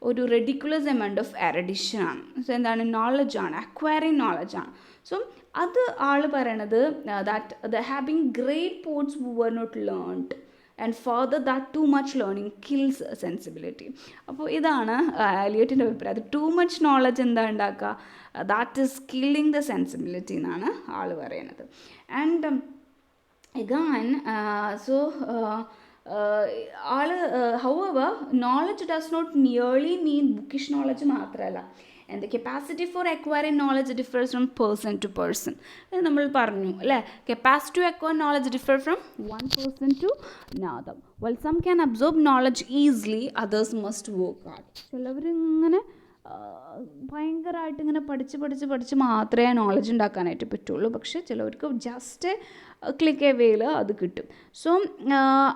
ഒരു റെഡിക്കുലസ് എമൗണ്ട് ഓഫ് എറഡിഷനാണ്. സോ എന്താണ്, നോളജാണ്, അക്വയറിങ് നോളജാണ്. സോ അത് ആൾ പറയണത് that the having great poets who were not learned and further that too much learning kills sensibility. അപ്പോൾ ഇതാണ് എലിയറ്റിൻ്റെ അഭിപ്രായം. ടു മച്ച് നോളജ് എന്താ ഉണ്ടാക്കുക, that is killing the sensibility എന്നാണ് ആൾ പറയുന്നത്. And again so however, knowledge does not merely mean bookish knowledge മാത്രമല്ല, and the capacity for acquiring knowledge differs from person to person. ഇത് നമ്മൾ പറഞ്ഞു അല്ലേ, capacity to acquire knowledge differ from one person to another. While some can absorb knowledge easily, others must work hard. ചിലവരിങ്ങനെ ഭയങ്കരമായിട്ട് ഇങ്ങനെ പഠിച്ച് മാത്രമേ knowledge ഉണ്ടാക്കാനായിട്ട് പറ്റുള്ളൂ. പക്ഷേ ചിലവർക്ക് ജസ്റ്റ് ക്ലിക്ക് എവേയിൽ അത് കിട്ടും. സോ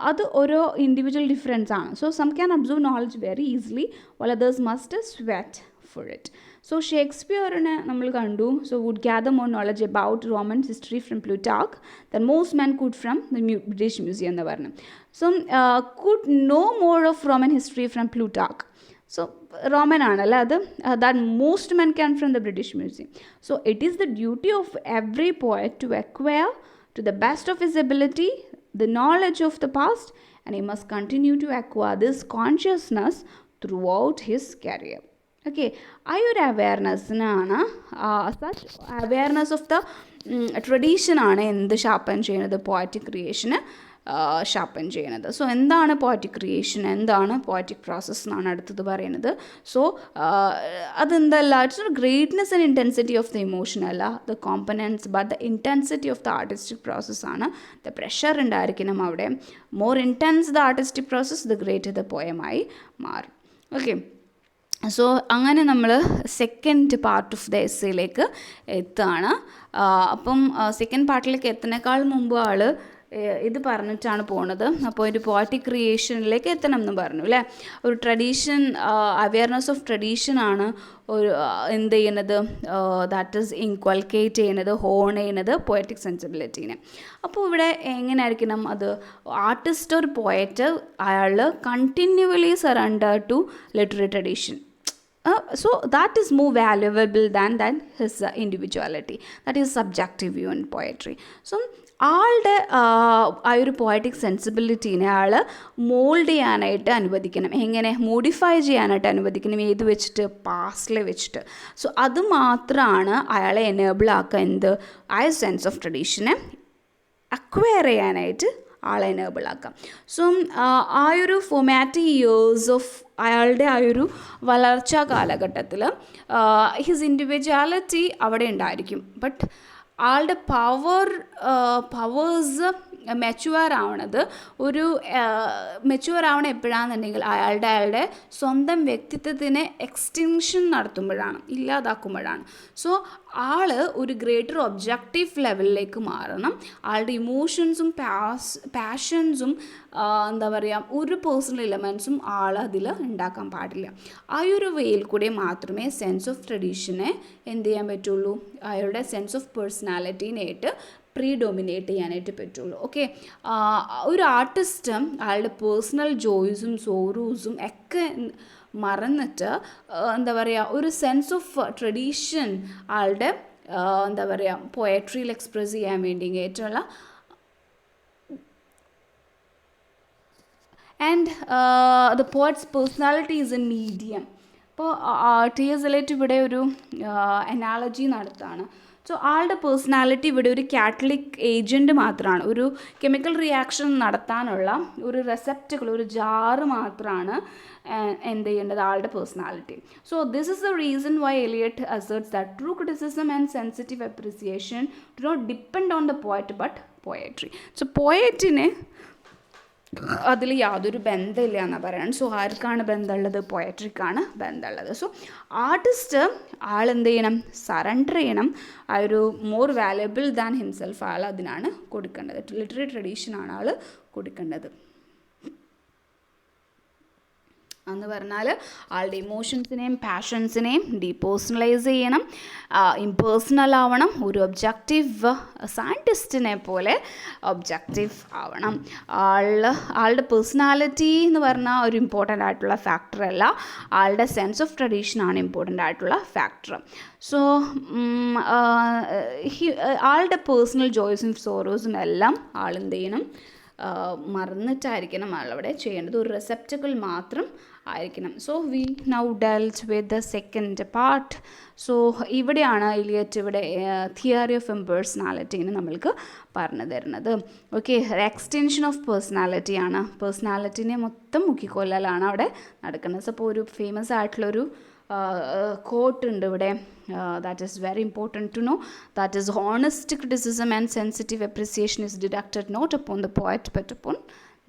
അത് ഓരോ ഇൻഡിവിജ്വൽ ഡിഫറൻസ് ആണ്. So some can absorb knowledge very easily, while others must sweat for it. So ഷേക്സ്പിയറിനെ നമ്മൾ കണ്ടു. So would gather more knowledge about Roman history from Plutarch than most men could from the British Museum എന്ന് പറഞ്ഞു. So could know more of Roman history from Plutarch. So Roman ആണല്ലോ അത്, that most men can from the British Museum. So it is the duty of every poet to acquire to the best of his ability the knowledge of the past, and he must continue to acquire this consciousness throughout his career. Okay, ആ ഒരു അവെയർനെസ്സിനാണ്, such awareness of the tradition ആണ് എന്ത് sharpen ചെയ്യുന്നത്, poetic ക്രിയേഷന് sharpen ചെയ്യുന്നത്. So എന്താണ് poetic creation, എന്താണ് പോയറ്റിക് പ്രോസസ്സ് എന്നാണ് അടുത്തത് പറയുന്നത്. സോ അതെന്തല്ല, it's greatness and intensity of the emotion അല്ല the components but the intensity of the artistic പ്രോസസ്സാണ്. ദ പ്രഷർ ഉണ്ടായിരിക്കണം അവിടെ. More intense the artistic process the greater the പോയമായി മാറും. ഓക്കെ, സോ അങ്ങനെ നമ്മൾ സെക്കൻഡ് പാർട്ട് ഓഫ് ദ എസ്സേയിലേക്ക് എത്തുകയാണ്. അപ്പം സെക്കൻഡ് പാർട്ടിലേക്ക് എത്തുന്നേക്കാൾ മുമ്പ് ഇത് പറഞ്ഞിട്ടാണ് പോണത്. അപ്പോൾ ഒരു പോയറ്റിക് ക്രിയേഷനിലേക്ക് എത്തണം എന്ന് പറഞ്ഞു അല്ലേ. ഒരു ട്രഡീഷൻ, അവെയർനെസ് ഓഫ് ട്രഡീഷനാണ് ഒരു എന്ത് ചെയ്യുന്നത്, ദാറ്റ് ഈസ് ഇൻകൾക്കേറ്റ് ചെയ്യുന്നത്, ഹോൺ ചെയ്യുന്നത് പോയറ്റിക് സെൻസിബിലിറ്റീനെ. അപ്പോൾ ഇവിടെ എങ്ങനെയായിരിക്കണം അത്, ആർട്ടിസ്റ്റ് ഒരു പോയറ്റ് അയാൾ continually surrender to literary tradition. So that is more valuable than his individuality. That is subjective view in poetry. So ആളുടെ ആ ഒരു പോയറ്റിക് സെൻസിബിലിറ്റീനെ മോൾഡ് ചെയ്യാനായിട്ട് അനുവദിക്കണം. എങ്ങനെ മോഡിഫൈ ചെയ്യാനായിട്ട് അനുവദിക്കണം, ഏത് വെച്ചിട്ട്, പാസ്റ്റിലെ വെച്ചിട്ട്. സോ അത് മാത്രമാണ് അയാളെ എനേബിൾ ആക്കുക, എന്ത്, ആ സെൻസ് ഓഫ് ട്രഡീഷനെ അക്വയർ ചെയ്യാനായിട്ട് ആളെ എനേബിൾ ആക്കാം. സോ ആ ഒരു ഫോമാറ്റിക് ഇയേഴ്സ് ഓഫ് അയാളുടെ ആ ഒരു വളർച്ചാ കാലഘട്ടത്തിൽ ഹിസ് ഇൻഡിവിജ്വാലിറ്റി അവിടെ ഉണ്ടായിരിക്കും. ബട്ട് ആളുടെ പവേഴ്സ് മെച്യൂർ ആവണത് മെച്യൂർ ആവണം എപ്പോഴാണെന്നുണ്ടെങ്കിൽ അയാളുടെ സ്വന്തം വ്യക്തിത്വത്തിനെ എക്സ്റ്റിങ്ഷൻ നടത്തുമ്പോഴാണ്, ഇല്ലാതാക്കുമ്പോഴാണ്. സോ ഒരു ഗ്രേറ്റർ ഒബ്ജക്റ്റീവ് ലെവലിലേക്ക് മാറണം. ആളുടെ ഇമോഷൻസും പാഷൻസും എന്താ പറയുക, ഒരു പേഴ്സണൽ എലമെൻസും അതിൽ ഉണ്ടാക്കാൻ പാടില്ല. ആ ഒരു വേയിൽ കൂടെ മാത്രമേ സെൻസ് ഓഫ് ട്രഡീഷനെ എന്ത് ചെയ്യാൻ പറ്റുള്ളൂ, അയാളുടെ സെൻസ് ഓഫ് പേഴ്സണാലിറ്റീനായിട്ട് പ്രീഡോമിനേറ്റ് ചെയ്യാനായിട്ട് പറ്റുള്ളൂ. ഓക്കെ, ഒരു ആർട്ടിസ്റ്റ് അയാളുടെ പേഴ്സണൽ ജോയ്സും സോറൂസും ഒക്കെ മറന്നിട്ട് എന്താ പറയുക, ഒരു സെൻസ് ഓഫ് ട്രഡീഷൻ ആളുടെ എന്താ പറയുക പോയട്രിയിൽ എക്സ്പ്രസ് ചെയ്യാൻ വേണ്ടിയിട്ടുള്ള and the poets personality is A medium. അപ്പോൾ ടി.എസ്. എലിയറ്റ് ഇവിടെ ഒരു അനാലജി നടത്താണ്. സോ ആളുടെ പേഴ്സണാലിറ്റി ഇവിടെ ഒരു കാറ്റലിക് ഏജൻറ്റ് മാത്രമാണ്, ഒരു കെമിക്കൽ റിയാക്ഷൻ നടത്താനുള്ള ഒരു റെസെപ്റ്റക്കിൾ, ഒരു ജാറ് മാത്രമാണ് എന്ത് ചെയ്യേണ്ടത്, ആളുടെ personality. So this is the reason why Eliot asserts that true criticism and sensitive appreciation do not depend on the poet but poetry. So പോയറ്റിന് അതിൽ യാതൊരു ബന്ധമില്ല എന്നാണ് പറയുന്നത്. സോ ആർക്കാണ് ബന്ധമുള്ളത്, പോയട്രിക്കാണ് ബന്ധമുള്ളത്. സോ ആർട്ടിസ്റ്റ് എന്ത് ചെയ്യണം, സറണ്ടർ ചെയ്യണം, ആ ഒരു മോർ വാല്യബിൾ ദാൻ ഹിംസെൽഫ് അതിനാണ് കൊടുക്കേണ്ടത്. ലിറ്റററി ട്രഡീഷനാണ് കൊടുക്കേണ്ടത് എന്ന് പറഞ്ഞാൽ ആളുടെ ഇമോഷൻസിനെയും പാഷൻസിനെയും ഡീപേഴ്സണലൈസ് ചെയ്യണം, ഇംപേഴ്സണൽ ആവണം, ഒരു ഒബ്ജക്റ്റീവ് സയൻറ്റിസ്റ്റിനെ പോലെ ഒബ്ജക്റ്റീവ് ആവണം. ആളുടെ പേഴ്സണാലിറ്റി എന്ന് പറഞ്ഞാൽ ഒരു ഇമ്പോർട്ടൻ്റ് ആയിട്ടുള്ള ഫാക്ടറല്ല, ആളുടെ സെൻസ് ഓഫ് ട്രഡീഷനാണ് ഇമ്പോർട്ടൻ്റ് ആയിട്ടുള്ള ഫാക്ടർ. സോ ആളുടെ പേഴ്സണൽ ജോയ്സും സോറോസും എല്ലാം ആളെന്ത് ചെയ്യണം, മറന്നിട്ടായിരിക്കണം ആളവിടെ ചെയ്യേണ്ടത്, ഒരു റെസെപ്റ്റക്കിൾ മാത്രം ആയിരിക്കണം. So we now delt with the second part. So ഇവിടെയാണ് എലിയറ്റ് ഇവിടെ തിയറി ഓഫ് ഇംപേഴ്സണാലിറ്റീനെ നമ്മൾക്ക് പറഞ്ഞു തരുന്നത്. ഓക്കെ, എക്സ്റ്റെൻഷൻ ഓഫ് പേഴ്സണാലിറ്റിയാണ്, പേഴ്സണാലിറ്റീനെ മൊത്തം മുക്കിക്കൊല്ലലാണ് അവിടെ നടക്കുന്നത്. അപ്പോൾ ഒരു ഫേമസ് ആയിട്ടുള്ളൊരു quote ഉണ്ട് ഇവിടെ, that is very important to know, that is honest criticism and sensitive appreciation is deducted not upon the poet but upon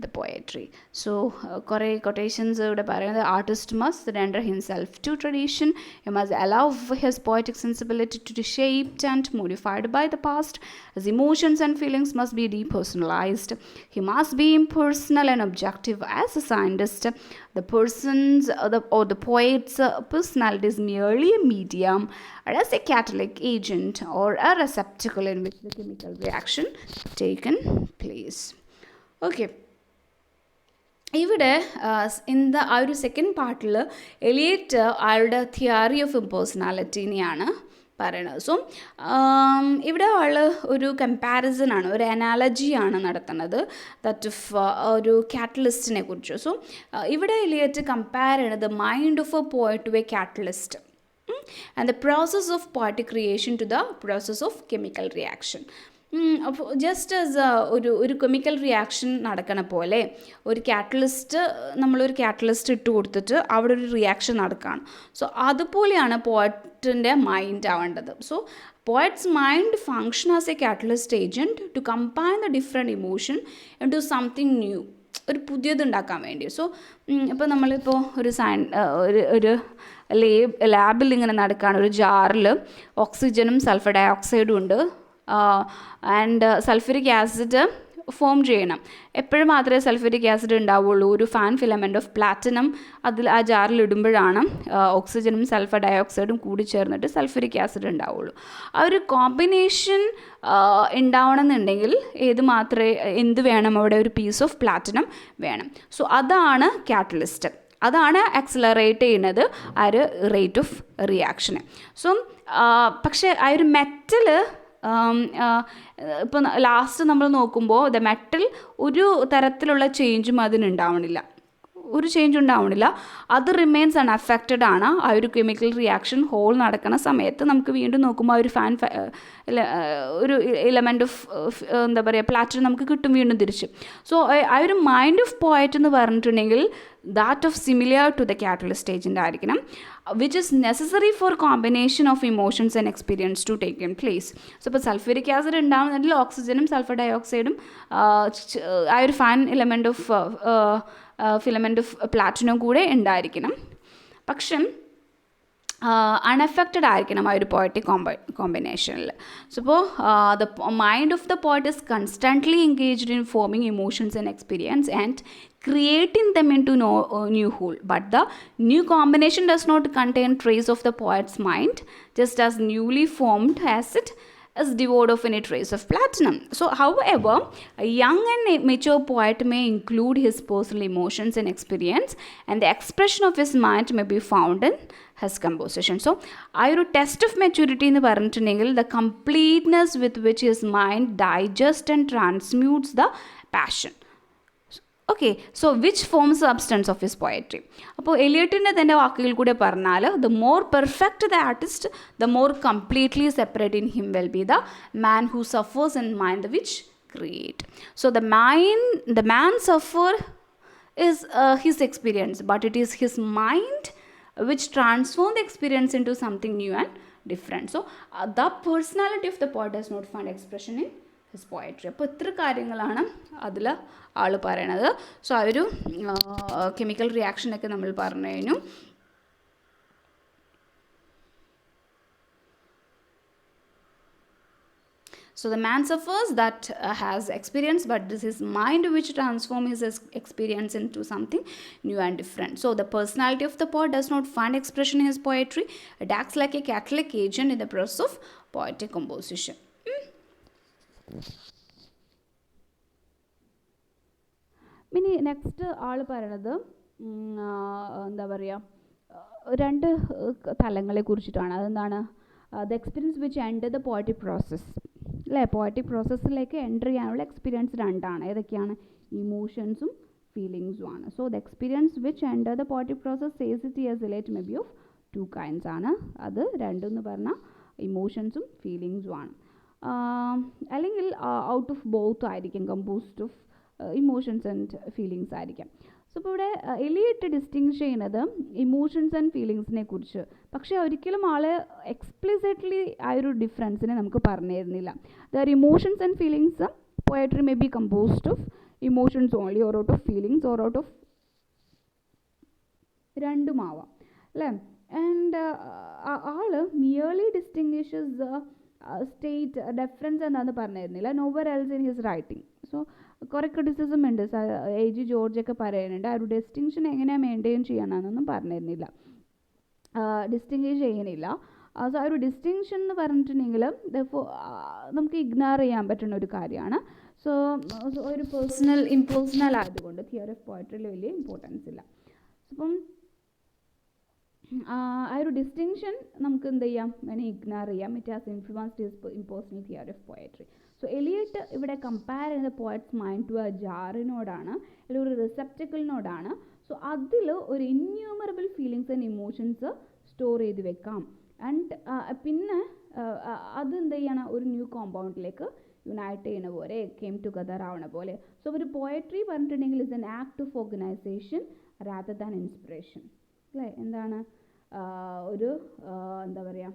the poetry. So കുറേ quotations ഇവിടെ പറയുന്നത്, artist must render himself to tradition, he must allow his poetic sensibility to be shaped and modified by the past, his emotions and feelings must be depersonalized, he must be impersonal and objective as a scientist. The person's or the poet's personality is merely a medium or as a catalytic agent or a receptacle in which the chemical reaction taken place. Okay, ഇവിടെ ആ ഒരു second പാർട്ടിൽ Eliot ആളുടെ theory of ഇംപേഴ്സണാലിറ്റീനെയാണ് പറയണത്. So ഇവിടെ ഒരു കമ്പാരിസനാണ്, ഒരു അനാലജിയാണ് നടത്തുന്നത് ദാറ്റ് ഓഫ് ഒരു കാറ്റലിസ്റ്റിനെ കുറിച്ച്. സോ ഇവിടെ എലിയറ്റ് കമ്പയർ ചെയ്യണത് mind of a poet to a catalyst and the process of poetic creation to the process of chemical reaction. അപ്പോൾ ജസ്റ്റ് ആസ് ഒരു കെമിക്കൽ റിയാക്ഷൻ നടക്കണ പോലെ ഒരു കാറ്റലിസ്റ്റ്, നമ്മളൊരു കാറ്റലിസ്റ്റ് ഇട്ട് കൊടുത്തിട്ട് അവിടെ ഒരു റിയാക്ഷൻ നടക്കുകയാണ്. സോ അതുപോലെയാണ് പോയറ്റിൻ്റെ മൈൻഡ് ആവേണ്ടത്. So poet's mind function as a catalyst agent to combine the different emotion into something new, ഒരു പുതിയതുണ്ടാക്കാൻ വേണ്ടി. സോ ഇപ്പോൾ നമ്മളിപ്പോൾ ഒരു ലാബിൽ ഇങ്ങനെ നടക്കുകയാണ്. ഒരു ജാറിൽ ഓക്സിജനും സൾഫർ ഡൈ ഓക്സൈഡും ഉണ്ട്. ആൻഡ് സൾഫ്യൂരിക് ആസിഡ് ഫോം ചെയ്യണം. എപ്പോഴും മാത്രമേ സൾഫ്യൂരിക് ആസിഡ് ഉണ്ടാവുള്ളൂ. ഒരു ഫാൻ ഫിലമെൻറ്റ് ഓഫ് പ്ലാറ്റിനം ആ ജാറിൽ ഇടുമ്പോഴാണ് ഓക്സിജനും സൾഫർ ഡൈ ഓക്സൈഡും കൂടി ചേർന്നിട്ട് സൾഫ്യൂരിക് ആസിഡ് ഉണ്ടാവുള്ളൂ. ആ ഒരു കോമ്പിനേഷൻ ഉണ്ടാവണമെന്നുണ്ടെങ്കിൽ എന്ത് വേണം അവിടെ? ഒരു പീസ് ഓഫ് പ്ലാറ്റിനം വേണം. സോ അതാണ് കാറ്റലിസ്റ്റ്. അതാണ് ആക്സിലറേറ്റ് ചെയ്യുന്നത് ആ ഒരു റേറ്റ് ഓഫ് റിയാക്ഷന്. സോ പക്ഷേ ആ ഒരു മെറ്റൽ ഇപ്പോൾ ലാസ്റ്റ് നമ്മൾ നോക്കുമ്പോൾ ദ മെറ്റൽ ഒരു തരത്തിലുള്ള ചേഞ്ചും അതിനുണ്ടാവണില്ല, ഒരു ചേഞ്ച് ഉണ്ടാവണില്ല. അത് റിമെയിൻസ് അൺഅഫക്റ്റഡ് ആണ്. ആ ഒരു കെമിക്കൽ റിയാക്ഷൻ ഹോൾ നടക്കുന്ന സമയത്ത് നമുക്ക് വീണ്ടും നോക്കുമ്പോൾ ആ ഒരു ഒരു എലമെൻറ്റ് ഓഫ് എന്താ പറയുക പ്ലാറ്റിനം നമുക്ക് കിട്ടും വീണ്ടും തിരിച്ച്. സോ ആ ഒരു മൈൻഡ് ഓഫ് പോയറ്റ് എന്ന് പറഞ്ഞിട്ടുണ്ടെങ്കിൽ that of similar to the catalyst agent ആയിരിക്കണം, which is necessary for combination of emotions and experience to take in place. So ഇപ്പോൾ സൾഫ്യൂരിക് ആസിഡ് ഉണ്ടാകുന്നുണ്ടെങ്കിൽ ഓക്സിജനും സൾഫർ ഡൈ ഓക്സൈഡും ആ ഒരു fan element of filament of platinum കൂടെ ഉണ്ടായിരിക്കണം. പക്ഷെ അൺഅഫക്റ്റഡ് ആയിരിക്കണം ആ ഒരു പോയറ്റിക് കോമ്പിനേഷനിൽ. സോ ഇപ്പോൾ the mind of the poet is constantly engaged in forming emotions and experience and creating them into new whole, but the new combination does not contain trace of the poet's mind, just as newly formed acid is devoid of any trace of platinum. So however, a young and mature poet may include his personal emotions and experience, and the expression of his mind may be found in his composition. So ആ ഒരു test of maturity എന്ന് പറഞ്ഞിട്ടുണ്ടെങ്കിൽ the completeness with which his mind digests and transmutes the passion. Okay, so which forms substance of his poetry. അപ്പോൾ എലിയട്ടിൻ്റെ തന്നെ വാക്കുകൾ കൂടെ പറഞ്ഞാൽ the more perfect the artist, the more completely separate in him will be the man who suffers in mind which create. So the man suffer is his experience, but it is his mind which transform the experience into something new and different. So the personality of the poet does not find expression in his poetry. അപ്പോൾ ഇത്ര കാര്യങ്ങളാണ് അതിൽ ആൾ പറയണത്. So ആ ഒരു chemical റിയാക്ഷനൊക്കെ നമ്മൾ പറഞ്ഞു കഴിഞ്ഞു. So the man suffers that has experience, but this is mind which transforms his experience into something new and different. So the personality of the poet does not find expression in his poetry. It acts like a catalytic agent in the process of poetic composition. ഇനി next ആൾ പറയണത് എന്താ പറയുക, രണ്ട് തലങ്ങളെ കുറിച്ചിട്ടാണ്. അതെന്താണ്? The experience which end the poetic process, അല്ലേ? പോയറ്റിക് പ്രോസസ്സിലേക്ക് എൻ്റർ ചെയ്യാനുള്ള എക്സ്പീരിയൻസ് രണ്ടാണ്. ഏതൊക്കെയാണ്? ഇമോഷൻസും ഫീലിങ്സും ആണ്. So the experience which enter the poetic process says it as relate may be of two kinds ആണ്. അത് രണ്ടെന്ന് പറഞ്ഞാൽ ഇമോഷൻസും ഫീലിങ്സും ആണ്. അല്ലെങ്കിൽ ഔട്ട് ഓഫ് ബോത്ത് ആയിരിക്കും, composed of emotions and feelings ആയിരിക്കാം. സോ ഇപ്പോൾ ഇവിടെ എലിയട്ട് ഡിസ്റ്റിങ്ഷ് ചെയ്യുന്നത് ഇമോഷൻസ് ആൻഡ് ഫീലിങ്സിനെ കുറിച്ച്. പക്ഷേ ഒരിക്കലും ആൾ എക്സ്പ്ലിസിറ്റ്ലി ആ ഒരു ഡിഫറൻസിനെ നമുക്ക് പറഞ്ഞു തരുന്നില്ല. There emotions and feelings poetry may be composed of emotions only or out of feelings or out of രണ്ടുമാവാം, അല്ലേ? ആൻഡ് ആൾ മിയർലി ഡിസ്റ്റിങ്വിഷസ് സ്റ്റേറ്റ് ഡെഫറൻസ് എന്താണെന്ന് പറഞ്ഞു തരുന്നില്ല. Nowhere else in his writing. So കുറേ ക്രിറ്റിസിസം ഉണ്ട്. A.G. ജോർജൊക്കെ പറയുന്നുണ്ട് ആ ഒരു ഡിസ്റ്റിങ്ഷൻ എങ്ങനെയാണ് മെയിൻറ്റെയിൻ ചെയ്യണമെന്നൊന്നും പറഞ്ഞു തരുന്നില്ല, ഡിസ്റ്റിങ്ഷ് ചെയ്യണില്ല. സോ ആ ഒരു ഡിസ്റ്റിങ്ഷൻ എന്ന് പറഞ്ഞിട്ടുണ്ടെങ്കിൽ നമുക്ക് ഇഗ്നോർ ചെയ്യാൻ പറ്റുന്ന ഒരു കാര്യമാണ്. സോ ഒരു ഇംപേഴ്സണൽ ആയതുകൊണ്ട് തിയറി ഓഫ് പോയട്രിയിൽ വലിയ ഇമ്പോർട്ടൻസ് ഇല്ല. അപ്പം ആ ഒരു ഡിസ്റ്റിങ്ഷൻ നമുക്ക് എന്ത് ചെയ്യാം, വേണമെങ്കിൽ ഇഗ്നോർ ചെയ്യാം. It has influenced his impersonal theory of poetry. So Eliot ഇവിടെ കമ്പയർ ചെയ്യുന്ന പോയറ്റ്സ് മൈൻഡ് ടു എ ജാറിനോടാണ്, അല്ലെങ്കിൽ ഒരു റിസെപ്റ്റക്കിളിനോടാണ്. സോ അതിൽ ഒരു innumerable feelings and emotions store ചെയ്ത് വെക്കാം. ആൻഡ് പിന്നെ അത് എന്ത് ചെയ്യണം, ഒരു ന്യൂ കോമ്പൗണ്ടിലേക്ക് യുണൈറ്റ് ചെയ്യണ പോലെ, കെയിം ടുഗദർ ആവണ പോലെ. സോ ഒരു പോയട്രി പറഞ്ഞിട്ടുണ്ടെങ്കിൽ is an act of organisation rather than inspiration. അല്ലേ? എന്താണ് ഒരു എന്താ പറയുക,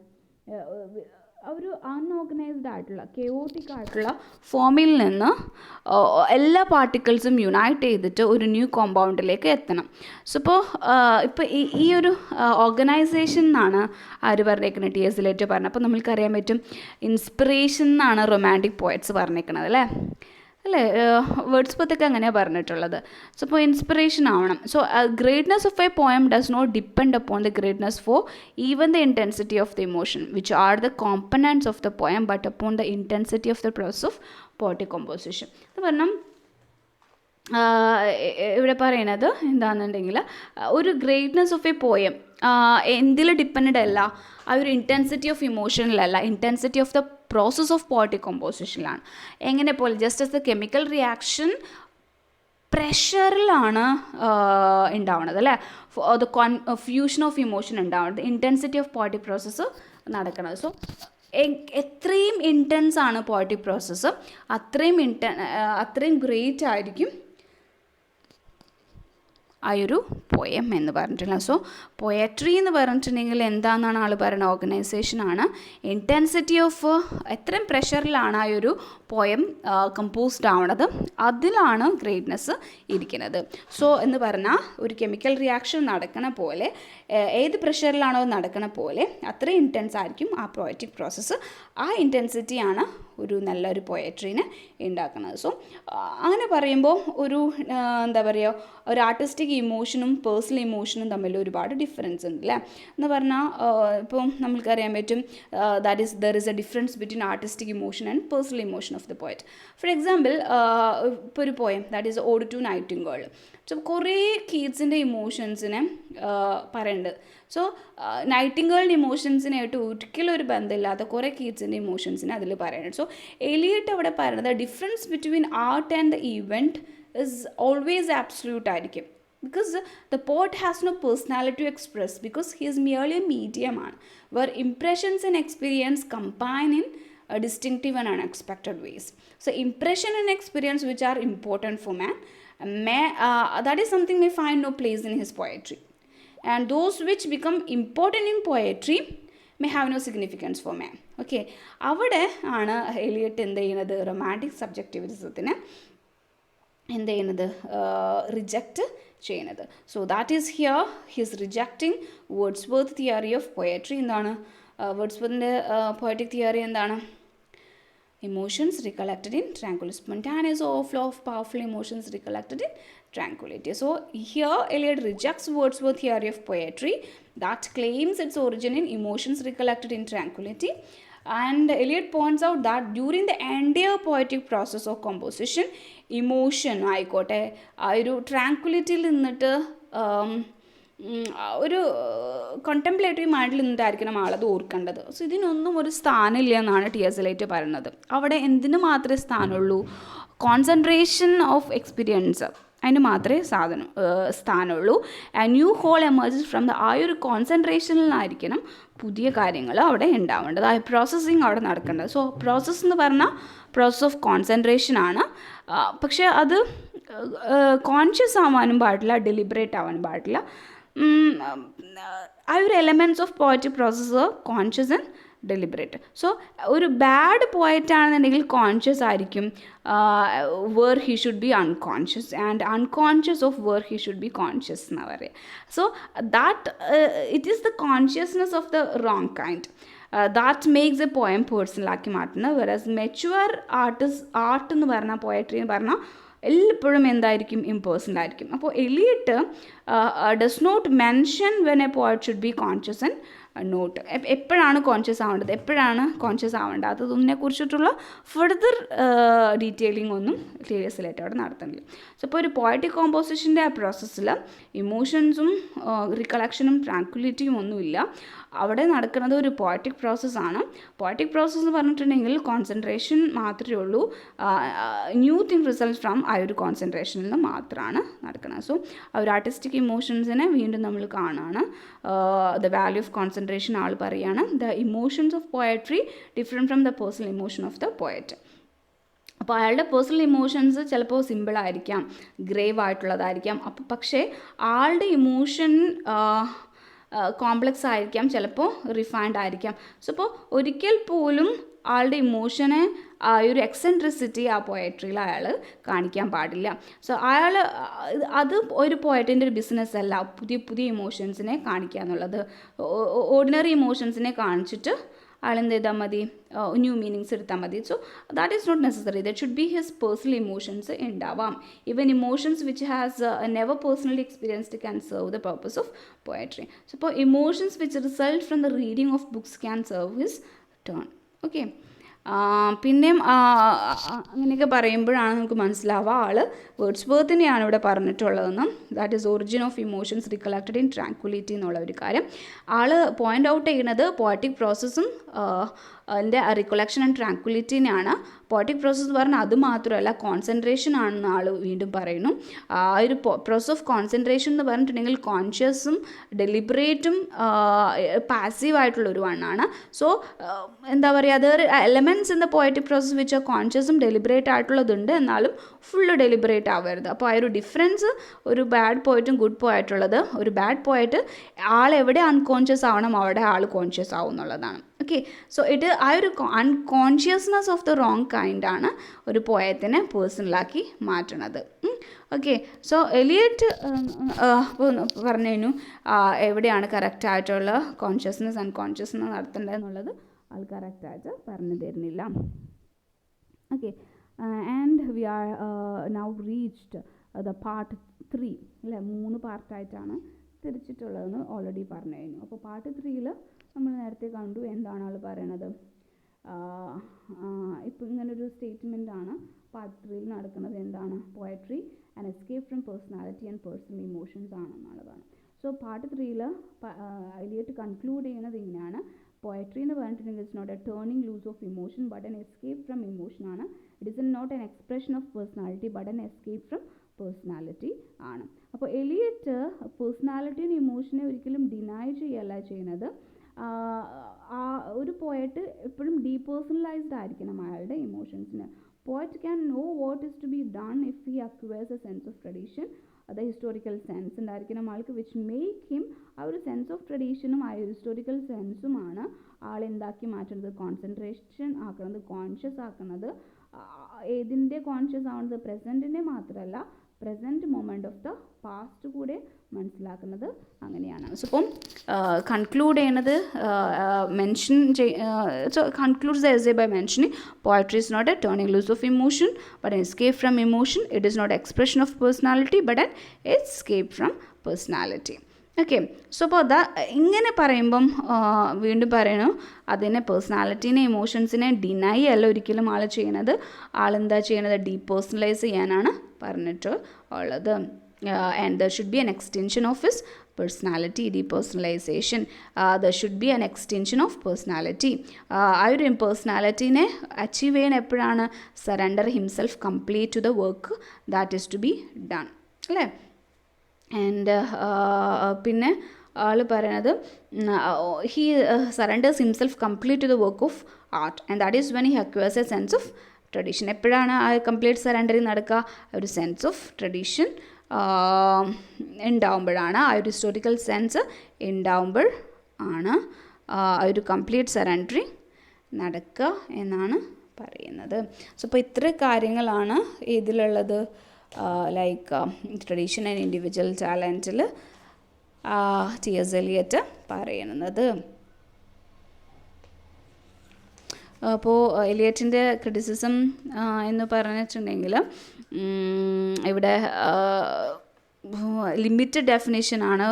ഒരു അൺഓർഗനൈസ്ഡ് ആയിട്ടുള്ള കെയോട്ടിക് ആയിട്ടുള്ള ഫോമിൽ നിന്ന് എല്ലാ പാർട്ടിക്കിൾസും യുണൈറ്റ് ചെയ്തിട്ട് ഒരു ന്യൂ കോമ്പൗണ്ടിലേക്ക് എത്തണം. സോ ഇപ്പോൾ ഈ ഒരു ഓർഗനൈസേഷൻ എന്നാണ് ആര് പറഞ്ഞേക്കുന്നത്, ടി എസ് ലേറ്റ് പറഞ്ഞത്. അപ്പോൾ നമ്മൾക്കറിയാൻ പറ്റും ഇൻസ്പിറേഷൻ എന്നാണ് റൊമാൻറ്റിക് പോയറ്റ്സ് പറഞ്ഞേക്കുന്നത് അല്ലേ? വേർഡ്സ്വർത്ത് അങ്ങനെയാണ് പറഞ്ഞിട്ടുള്ളത്. സോ ഇപ്പോൾ ഇൻസ്പിറേഷൻ ആവണം. So greatness of a poem does not depend upon the greatness for even the intensity of the emotion which are the components of the poem but upon the intensity of the process of poetic composition. അത് പറഞ്ഞാൽ ഇവിടെ പറയണത് എന്താണെന്നുണ്ടെങ്കിൽ ഒരു greatness of a poem എന്തിൽ depend അല്ല, ആ ഒരു ഇൻറ്റൻസിറ്റി ഓഫ് ഇമോഷനിലല്ല, intensity of the process of poetic കോമ്പോസിഷനിലാണ്. എങ്ങനെ പോലെ just as the chemical reaction പ്രഷറിലാണ് ഉണ്ടാവുന്നത് അല്ലേ, ദ ഫ്യൂഷൻ ഓഫ് ഇമോഷൻ ഉണ്ടാവുന്നത്, ഇൻറ്റൻസിറ്റി ഓഫ് പോയറ്റിക് പ്രോസസ്സ് നടക്കുന്നത്. സോ എത്രയും ഇൻറ്റൻസ് ആണ് പോയറ്റിക് പ്രോസസ്സ്, അത്രയും ഗ്രേറ്റ് ആയിരിക്കും ആ ഒരു പോയം എന്ന് പറഞ്ഞിട്ടുള്ളത്. സോ പോയട്രി എന്ന് പറഞ്ഞിട്ടുണ്ടെങ്കിൽ എന്താണെന്നാണ് ആൾ പറയുന്നത്, ഓർഗനൈസേഷനാണ്. ഇൻറ്റൻസിറ്റി ഓഫ് എത്രയും പ്രഷറിലാണ് ആ ഒരു പോയം കമ്പോസ്ഡ് ആവണത്, അതിലാണ് ഗ്രേറ്റ്നെസ് ഇരിക്കുന്നത്. സോ എന്ന് പറഞ്ഞാൽ ഒരു കെമിക്കൽ റിയാക്ഷൻ നടക്കണ പോലെ, ഏത് പ്രഷറിലാണോ നടക്കണ പോലെ അത്രയും ഇൻറ്റൻസ് ആയിരിക്കും ആ പോയറ്റിക് പ്രോസസ്സ്. ആ ഇൻറ്റൻസിറ്റിയാണ് ഒരു നല്ലൊരു പോയട്രീനെ ഉണ്ടാക്കുന്നത്. സോ അങ്ങനെ പറയുമ്പോൾ ഒരു എന്താ പറയുക, ഒരു ആർട്ടിസ്റ്റിക് ഇമോഷനും പേഴ്സണൽ ഇമോഷനും തമ്മിൽ ഒരുപാട് ഡിഫറൻസ് ഉണ്ട് അല്ലേ എന്ന് പറഞ്ഞാൽ. ഇപ്പം നമുക്കറിയാൻ പറ്റും there is a difference between artistic emotion and personal emotion of the poet. For example, ഇപ്പോൾ ഒരു poem that is ode to nightingale. So കുറേ കീറ്റ്സിൻ്റെ ഇമോഷൻസിനെ പറയുന്നുണ്ട്. സോ നൈറ്റിംഗേളിൻ്റെ ഇമോഷൻസിനായിട്ട് ഒരിക്കലും ഒരു ബന്ധമില്ലാത്ത കുറേ കീറ്റ്സിൻ്റെ ഇമോഷൻസിനെ അതിൽ പറയുന്നുണ്ട്. സോ എലിയട്ട് അവിടെ പറയുന്നത് difference between art and the event is always absolute ആയിരിക്കും. because the poet has no personality to express, because he is merely a medium where impressions and experience combine in distinctive and unexpected ways. So impression and experience which are important for man, that is something may find no place in his poetry, and those which become important in poetry may have no significance for man. Okay, അവിടെ ആണ് Elliot എന്ത് ചെയ്യുന്നത്, romantic സബ്ജക്റ്റിവിസത്തിനെ എന്ത് ചെയ്യുന്നത്, reject ചെയ്യുന്നത്. So that is here his rejecting Wordsworth theory of poetry. എന്താണ് വേർഡ്സ്വർത്തിൻ്റെ poetic theory? എന്താണ്? Emotions recollected in tranquility, spontaneous overflow of powerful emotions recollected in tranquility. So here Eliot rejects Wordsworth's theory of poetry that claims its origin in emotions recollected in tranquility, and Eliot points out that during the entire poetic process of composition, emotion ആയിക്കോട്ടെ ആ ഒരു ട്രാങ്ക്വിലിറ്റിയിൽ നിന്നിട്ട് ഒരു കോണ്ടംപ്ലേറ്ററി മൈൻഡിൽ നിന്നിട്ടായിരിക്കണം ആളത് ഓർക്കേണ്ടത്. So ഇതിനൊന്നും ഒരു സ്ഥാനമില്ല എന്നാണ് ടി എസ് എലൈറ്റ് പറയുന്നത്. അവിടെ എന്തിനു മാത്രമേ സ്ഥാനമുള്ളൂ? കോൺസെൻട്രേഷൻ ഓഫ് എക്സ്പീരിയൻസ്, അതിന് മാത്രമേ സ്ഥാനമുള്ളൂ. And new whole emerges from the ആ ഒരു കോൺസെൻട്രേഷനിലായിരിക്കണം പുതിയ കാര്യങ്ങൾ അവിടെ ഉണ്ടാവേണ്ടത്, ആ പ്രോസസ്സിങ് അവിടെ നടക്കേണ്ടത്. സോ പ്രോസസ്സ് എന്ന് പറഞ്ഞാൽ പ്രോസസ് ഓഫ് കോൺസെൻട്രേഷൻ ആണ്. പക്ഷേ അത് കോൺഷ്യസ് ആവാനും പാടില്ല, ഡെലിബറേറ്റ് ആവാനും പാടില്ല. ആ ഒരു elements of poetic process conscious and deliberate. So ഒരു ബാഡ് പോയറ്റ് ആണെന്നുണ്ടെങ്കിൽ കോൺഷ്യസ് ആയിരിക്കും where he should be unconscious, and unconscious of where he should be conscious എന്നാണ് പറയുക. So that it is the consciousness of the wrong kind that makes a poem പേഴ്സണലാക്കി മാറ്റുന്നത്. Whereas mature art എന്ന് പറഞ്ഞാൽ, poetry എന്ന് പറഞ്ഞാൽ എപ്പോഴും എന്തായിരിക്കും? ഇംപേഴ്സണൽ ആയിരിക്കും. അപ്പോൾ Eliot does not mention when a poet should be conscious and not. എപ്പോഴാണ് കോൺഷ്യസ് ആവേണ്ടത്, എപ്പോഴാണ് കോൺഷ്യസ് ആവേണ്ടത്, കുറിച്ചിട്ടുള്ള ഫർദർ ഡീറ്റെയിലിംഗ് ഒന്നും ടി എസ് എലൈറ്റ് അവിടെ നടത്തുന്നില്ല. സോ ഇപ്പോൾ ഒരു പോയറ്റിക് കോമ്പോസിഷൻ്റെ ആ പ്രോസസ്സിൽ ഇമോഷൻസും റികളക്ഷനും ട്രാങ്ക്വിലിറ്റിയും ഒന്നുമില്ല. അവിടെ നടക്കുന്നത് ഒരു പോയറ്റിക് പ്രോസസ്സാണ്. പോയറ്റിക് പ്രോസസ്സ് എന്ന് പറഞ്ഞിട്ടുണ്ടെങ്കിൽ കോൺസെൻട്രേഷൻ മാത്രമേ ഉള്ളൂ. ന്യൂ തിങ് റിസൾട്ട് ഫ്രം ആ ഒരു കോൺസെൻട്രേഷനിൽ നിന്ന് മാത്രമാണ് നടക്കുന്നത്. സോ ആ ഒരു ആർട്ടിസ്റ്റിക് ഇമോഷൻസിനെ വീണ്ടും നമ്മൾ കാണുകയാണ്. The value of concentration concentration ആൾ പറയുകയാണ്. The emotions of poetry different from the personal emotion of the poet. അപ്പോൾ അയാളുടെ പേഴ്സണൽ ഇമോഷൻസ് ചിലപ്പോൾ സിമ്പിളായിരിക്കാം, ഗ്രേവ് ആയിട്ടുള്ളതായിരിക്കാം. അപ്പോൾ പക്ഷേ ആളുടെ ഇമോഷൻ കോംപ്ലക്സ് ആയിരിക്കാം, ചിലപ്പോൾ റിഫൈൻഡ് ആയിരിക്കാം. സോ അപ്പോൾ ഒരിക്കൽ പോലും ആളുടെ ഇമോഷനെ ഒരു എക്സെൻട്രിസിറ്റി ആ പോയട്രിയിൽ അയാൾ കാണിക്കാൻ പാടില്ല. സോ അയാൾ അത് ഒരു പോയറ്റിൻ്റെ ഒരു ബിസിനസ് അല്ല, പുതിയ പുതിയ ഇമോഷൻസിനെ കാണിക്കുക എന്നുള്ളത്. ഓർഡിനറി ഇമോഷൻസിനെ കാണിച്ചിട്ട് അയാൾ എന്ത് ചെയ്താൽ മതി, ന്യൂ മീനിങ്സ് എടുത്താൽ മതി. So that is not necessary. That should be his personal emotions ഉണ്ടാവാം. Even emotions which has never personally experienced can serve the purpose of poetry. So ഇപ്പോൾ emotions which result from the reading of books can serve his turn. Okay, പിന്നെയും അങ്ങനെയൊക്കെ പറയുമ്പോഴാണ് നമുക്ക് മനസ്സിലാവുക ആൾ വേർഡ്സ്വർത്തിനെയാണ് ഇവിടെ പറഞ്ഞിട്ടുള്ളതെന്നും. That is origin of emotions recollected in tranquillity എന്നുള്ള ഒരു കാര്യം ആൾ പോയിൻ്റ് ഔട്ട് ചെയ്യുന്നത് പോയറ്റിക് പ്രോസസ്സും അതിൻ്റെ റിക്കൊളക്ഷൻ ആൻഡ് ട്രാങ്ക്വിലിറ്റിനെയാണ്. പോയറ്റിക് പ്രോസസ്സ് എന്ന് പറഞ്ഞാൽ അത് മാത്രമല്ല, കോൺസെൻട്രേഷൻ ആണെന്ന് ആൾ വീണ്ടും പറയുന്നു. ആ ഒരു പ്രോസസ് ഓഫ് കോൺസെൻട്രേഷൻ എന്ന് പറഞ്ഞിട്ടുണ്ടെങ്കിൽ കോൺഷ്യസും ഡെലിബറേറ്റും പാസീവായിട്ടുള്ള ഒരു വണ്ണാണ്. സോ എന്താ പറയുക, other elements in the poetic process which ആ കോൺഷ്യസും ഡെലിബറേറ്റ് ആയിട്ടുള്ളതുണ്ട്, എന്നാലും ഫുള്ള് ഡെലിബറേറ്റ് ആവരുത്. അപ്പോൾ ആ ഒരു ഡിഫറൻസ് ഒരു ബാഡ് പോയറ്റും ഗുഡ് പോയറ്റുള്ളത്. ഒരു ബാഡ് പോയറ്റ് ആളെവിടെ അൺകോൺഷ്യസ് ആവണം അവിടെ ആൾ കോൺഷ്യസ് ആവും എന്നുള്ളതാണ്. ഓക്കെ, സോ ആ ഒരു അൺകോൺഷ്യസ്നെസ് ഓഫ് ദ റോങ് കൈൻഡാണ് ഒരു പോയത്തിനെ പേഴ്സണലാക്കി മാറ്റണത്. ഓക്കെ, സോ എലിയറ്റ് പറഞ്ഞു എവിടെയാണ് കറക്റ്റായിട്ടുള്ള കോൺഷ്യസ്നെസ് അൺകോൺഷ്യസ്നെസ് നടത്തേണ്ടതെന്നുള്ളത് ആൾ കറക്റ്റായിട്ട് പറഞ്ഞു തരുന്നില്ല. Okay, and we are now reached the part 3 അല്ലേ. 3 പാർട്ടായിട്ടാണ് തിരിച്ചിട്ടുള്ളതെന്ന് ഓൾറെഡി പറഞ്ഞു കഴിഞ്ഞു. അപ്പോൾ പാർട്ട് 3യിൽ നമ്മൾ നേരത്തെ കണ്ടു എന്താണ് ആൾ പറയണത്. ഇപ്പോൾ ഇങ്ങനൊരു സ്റ്റേറ്റ്മെൻറ്റാണ് പാർട്ട് 3യിൽ നടക്കുന്നത്. എന്താണ് poetry and escape from personality and personal emotions ആണെന്നുള്ളതാണ്. സോ പാർട്ട് 3യിൽ എലിയറ്റ് കൺക്ലൂഡ് ചെയ്യുന്നത് ഇങ്ങനെയാണ്. പോയട്രി എന്ന് പറഞ്ഞിട്ടുണ്ടെങ്കിൽ it's not a turning loose of emotion but an escape from emotion ആണ്. It is not an expression of personality but an escape from personality ആണ്. അപ്പോൾ Eliot പേഴ്സണാലിറ്റിയും ഇമോഷനെ ഒരിക്കലും ഡിനൈ ചെയ്യല്ല ചെയ്യുന്നത്. ഒരു പോയറ്റ് എപ്പോഴും ഡീപേഴ്സണലൈസ്ഡ് ആയിരിക്കണം അയാളുടെ ഇമോഷൻസിന്. Poet can know what is to be done if he acquires a sense of tradition. അത് ഹിസ്റ്റോറിക്കൽ സെൻസ് ഉണ്ടായിരിക്കണം ആൾക്ക്, വിച്ച് മേക്ക് ഹിം ആ ഒരു സെൻസ് ഓഫ് ട്രഡീഷനും ആ ഹിസ്റ്റോറിക്കൽ സെൻസുമാണ് ആളെന്താക്കി മാറ്റുന്നത്, കോൺസെൻട്രേഷൻ ആക്കുന്നത്, കോൺഷ്യസ് ആക്കുന്നത്. ഏതിൻ്റെ കോൺഷ്യസ് ആവുന്നത്, പ്രസൻറ്റിൻ്റെ മാത്രമല്ല present moment of the past കൂടെ മനസ്സിലാക്കുന്നത് അങ്ങനെയാണ്. സോ ഇപ്പം കൺക്ലൂഡ് ചെയ്യണത് concludes the essay by mentioning poetry is not a turning loose of emotion but an escape from emotion. It is not expression of personality but an escape from personality. Okay, so അപ്പോൾ ഇങ്ങനെ പറയുമ്പം വീണ്ടും പറയണു അതിനെ പേഴ്സണാലിറ്റീനെ ഇമോഷൻസിനെ deny അല്ല ഒരിക്കലും ആൾ ചെയ്യണത്. ആളെന്താ ചെയ്യണത്, ഡീപേഴ്സണലൈസ് ചെയ്യാനാണ് പറഞ്ഞിട്ട് ഉള്ളത്. And there should be an extension of his personality, depersonalization. There should be an extension of personality. ആ ഒരു പേഴ്സണാലിറ്റീനെ അച്ചീവ് ചെയ്യാൻ എപ്പോഴാണ്, surrender himself complete to the work that is to be done അല്ലേ. ആൻഡ് പിന്നെ ആൾ പറയണത് he surrenders himself complete to the work of art and that is when he acquires a sense of tradition. എപ്പോഴാണ് ആ complete surrendering നടക്കുക, ഒരു sense of tradition ഉണ്ടാവുമ്പോഴാണ്, ആ ഒരു ഹിസ്റ്റോറിക്കൽ സെൻസ് ഉണ്ടാവുമ്പോൾ ആണ് ആ ഒരു കംപ്ലീറ്റ് സറണ്ടറിങ് നടക്കുക എന്നാണ് പറയുന്നത്. സോ ഇപ്പോൾ ഇത്ര കാര്യങ്ങളാണ് ഇതിലുള്ളത്. ലൈക്ക് ട്രഡീഷൻ ആൻഡ് ഇൻഡിവിജ്വൽ ടാലൻറ്റിൽ ടി.എസ്. എലിയറ്റ് പറയുന്നത്. അപ്പോൾ എലിയറ്റിൻ്റെ ക്രിറ്റിസിസം എന്ന് പറഞ്ഞിട്ടുണ്ടെങ്കിൽ ഇവിടെ ലിമിറ്റഡ് ഡെഫിനേഷനാണ്.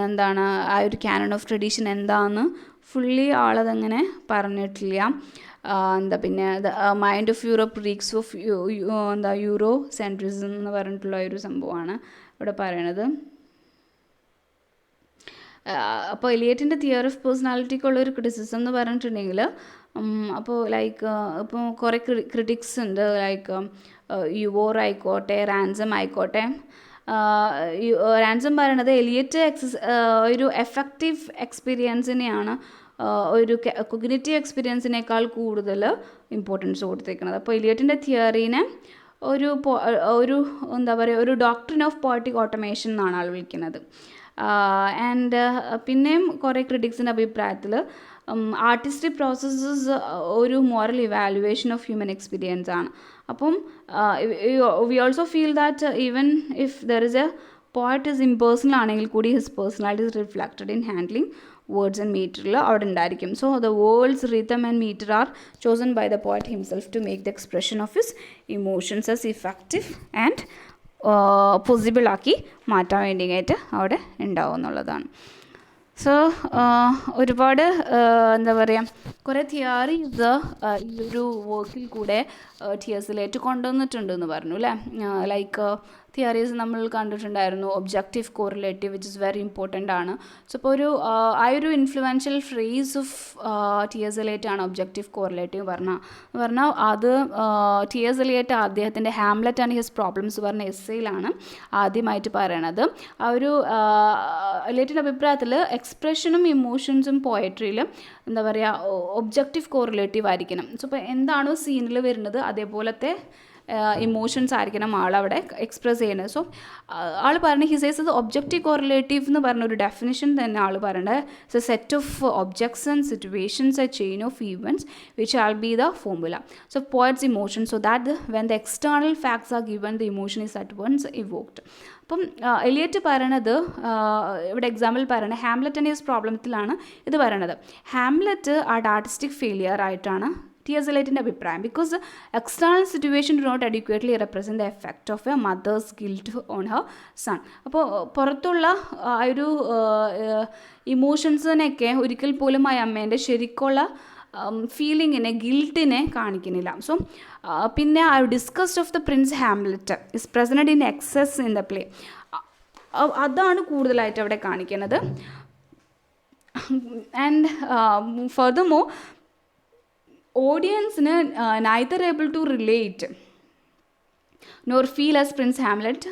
എന്താണ് ആ ഒരു കാനൺ ഓഫ് ട്രഡീഷൻ എന്താണെന്ന് ഫുള്ളി ആളതങ്ങനെ പറഞ്ഞിട്ടില്ല. എന്താ പിന്നെ mind of Europe reeks of Eurocentrism എന്ന് പറഞ്ഞിട്ടുള്ള ഒരു സംഭവമാണ് ഇവിടെ പറയണത്. അപ്പോൾ എലിയറ്റിൻ്റെ തിയറി ഓഫ് പേഴ്സണാലിറ്റിക്കുള്ളൊരു ക്രിറ്റിസിസം എന്ന് പറഞ്ഞിട്ടുണ്ടെങ്കിൽ അപ്പോൾ ലൈക്ക് ഇപ്പോൾ കുറേ ക്രിറ്റിക്സ് ഉണ്ട്. ലൈക്ക് യുവോർ ആയിക്കോട്ടെ, റാൻസം ആയിക്കോട്ടെ, റാൻസം പറയണത് എലിയറ്റ് ഒരു എഫക്റ്റീവ് എക്സ്പീരിയൻസിനെയാണ് ഒരു കൊഗ്നിറ്റീവ് എക്സ്പീരിയൻസിനേക്കാൾ കൂടുതൽ ഇമ്പോർട്ടൻസ് കൊടുത്തേക്കുന്നത്. അപ്പോൾ എലിയറ്റിൻ്റെ തിയറീനെ ഒരു എന്താ പറയുക, ഒരു ഡോക്ട്രിൻ ഓഫ് പോയറ്റിക് ഓട്ടോമേഷൻ എന്നാണ് ആൾ വിളിക്കുന്നത്. ആൻഡ് പിന്നെയും കുറേ ക്രിറ്റിക്സിൻ്റെ അഭിപ്രായത്തിൽ ആർട്ടിസ്റ്റിക് പ്രോസസ്സസ് ഒരു moral evaluation of human experience ആണ്. അപ്പം we also feel that even if there is a poet is impersonal ആണെങ്കിൽ കൂടി his personality is reflected in handling words and മീറ്ററിൽ അവിടെ ഉണ്ടായിരിക്കും. So the words rhythm and metre are chosen by the poet himself to make the expression of his emotions as effective and possible ആക്കി മാറ്റാൻ വേണ്ടിയിട്ട് അവിടെ ഉണ്ടാവും എന്നുള്ളതാണ്. So ഒരുപാട് എന്താ പറയുക, കുറേ തിയറീസ് ഈ ഒരു വർക്കിൽ കൂടെ ടിയസിലേറ്റ് കൊണ്ടുവന്നിട്ടുണ്ടെന്ന് പറഞ്ഞു അല്ലേ. ലൈക്ക് തിയറീസ് നമ്മൾ കണ്ടിട്ടുണ്ടായിരുന്നു objective correlative which is very important ആണ്. സോ ഇപ്പോൾ ആ ഒരു influential phrase of T S. Eliot ആണ് ഒബ്ജക്റ്റീവ് കോറിലേറ്റീവ് പറഞ്ഞാൽ അത് ടി.എസ്. എലിയറ്റ് അദ്ദേഹത്തിൻ്റെ ഹാംലെറ്റ് ആൻഡ് ഹിസ് പ്രോബ്ലംസ് പറഞ്ഞ എസ്സേയിലാണ് ആദ്യമായിട്ട് പറയണത്. ആ ഒരു എലിയറ്റിൻ്റെ അഭിപ്രായത്തിൽ എക്സ്പ്രഷനും ഇമോഷൻസും പോയട്രിയിൽ എന്താ പറയുക ഒബ്ജക്റ്റീവ് കോറിലേറ്റീവ് ആയിരിക്കണം. സോ ഇപ്പോൾ എന്താണോ സീനിൽ വരുന്നത് അതേപോലത്തെ ഇമോഷൻസ് ആയിരിക്കണം ആളവിടെ എക്സ്പ്രസ് ചെയ്യുന്നത്. സോ ആൾ പറഞ്ഞ ഹിസേസ് ഇത് ഒബ്ജക്റ്റീവ് കോറിലേറ്റീവ് എന്ന് പറഞ്ഞൊരു ഡെഫിനിഷൻ തന്നെ ആൾ പറയേണ്ടത് it's a set of objects and situations a chain of events which shall be the formula. So poets emotion so that when the external facts are given the emotion is at once evoked. അപ്പം Eliot പറയണത് ഇവിടെ example പറയണത് Hamlet and his പ്രോബ്ലത്തിലാണ് ഇത് പറയണത്. Hamlet artistic failure ആയിട്ടാണ് T S. എലിയറ്റിൻ്റെ അഭിപ്രായം. Because external situation do not adequately represent the effect of a mother's guilt on her son. അപ്പോൾ പുറത്തുള്ള ആ ഒരു ഇമോഷൻസിനെയൊക്കെ ഒരിക്കൽ പോലും ആ അമ്മേൻ്റെ ശരിക്കുള്ള ഫീലിങ്ങിനെ ഗിൽട്ടിനെ കാണിക്കുന്നില്ല. സോ പിന്നെ I discussed of the prince Hamlet is present in excess in the play. അതാണ് കൂടുതലായിട്ട് അവിടെ കാണിക്കുന്നത്. ആൻഡ് ഫർദർമോർ ഓഡിയൻസിന് neither able to relate nor feel as Prince Hamlet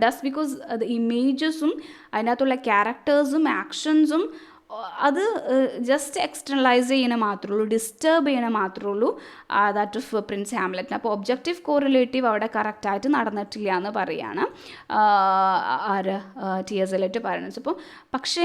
does because the imagesum അതിനകത്തുള്ള ക്യാരക്ടേഴ്സും ആക്ഷൻസും അത് ജസ്റ്റ് എക്സ്റ്റേണലൈസ് ചെയ്യണ മാത്രമേ ഉള്ളൂ, ഡിസ്റ്റർബ് ചെയ്യണ മാത്രമേ ഉള്ളൂ ദാറ്റ് ഓഫ് പ്രിൻസ് ഹാംലെറ്റിന്. അപ്പോൾ ഒബ്ജക്റ്റീവ് കോറിലേറ്റീവ് അവിടെ കറക്റ്റായിട്ട് നടന്നിട്ടില്ല എന്ന് പറയുകയാണ് ടി.എസ്. എലിയറ്റ് പറയുന്നത്. അപ്പോൾ പക്ഷേ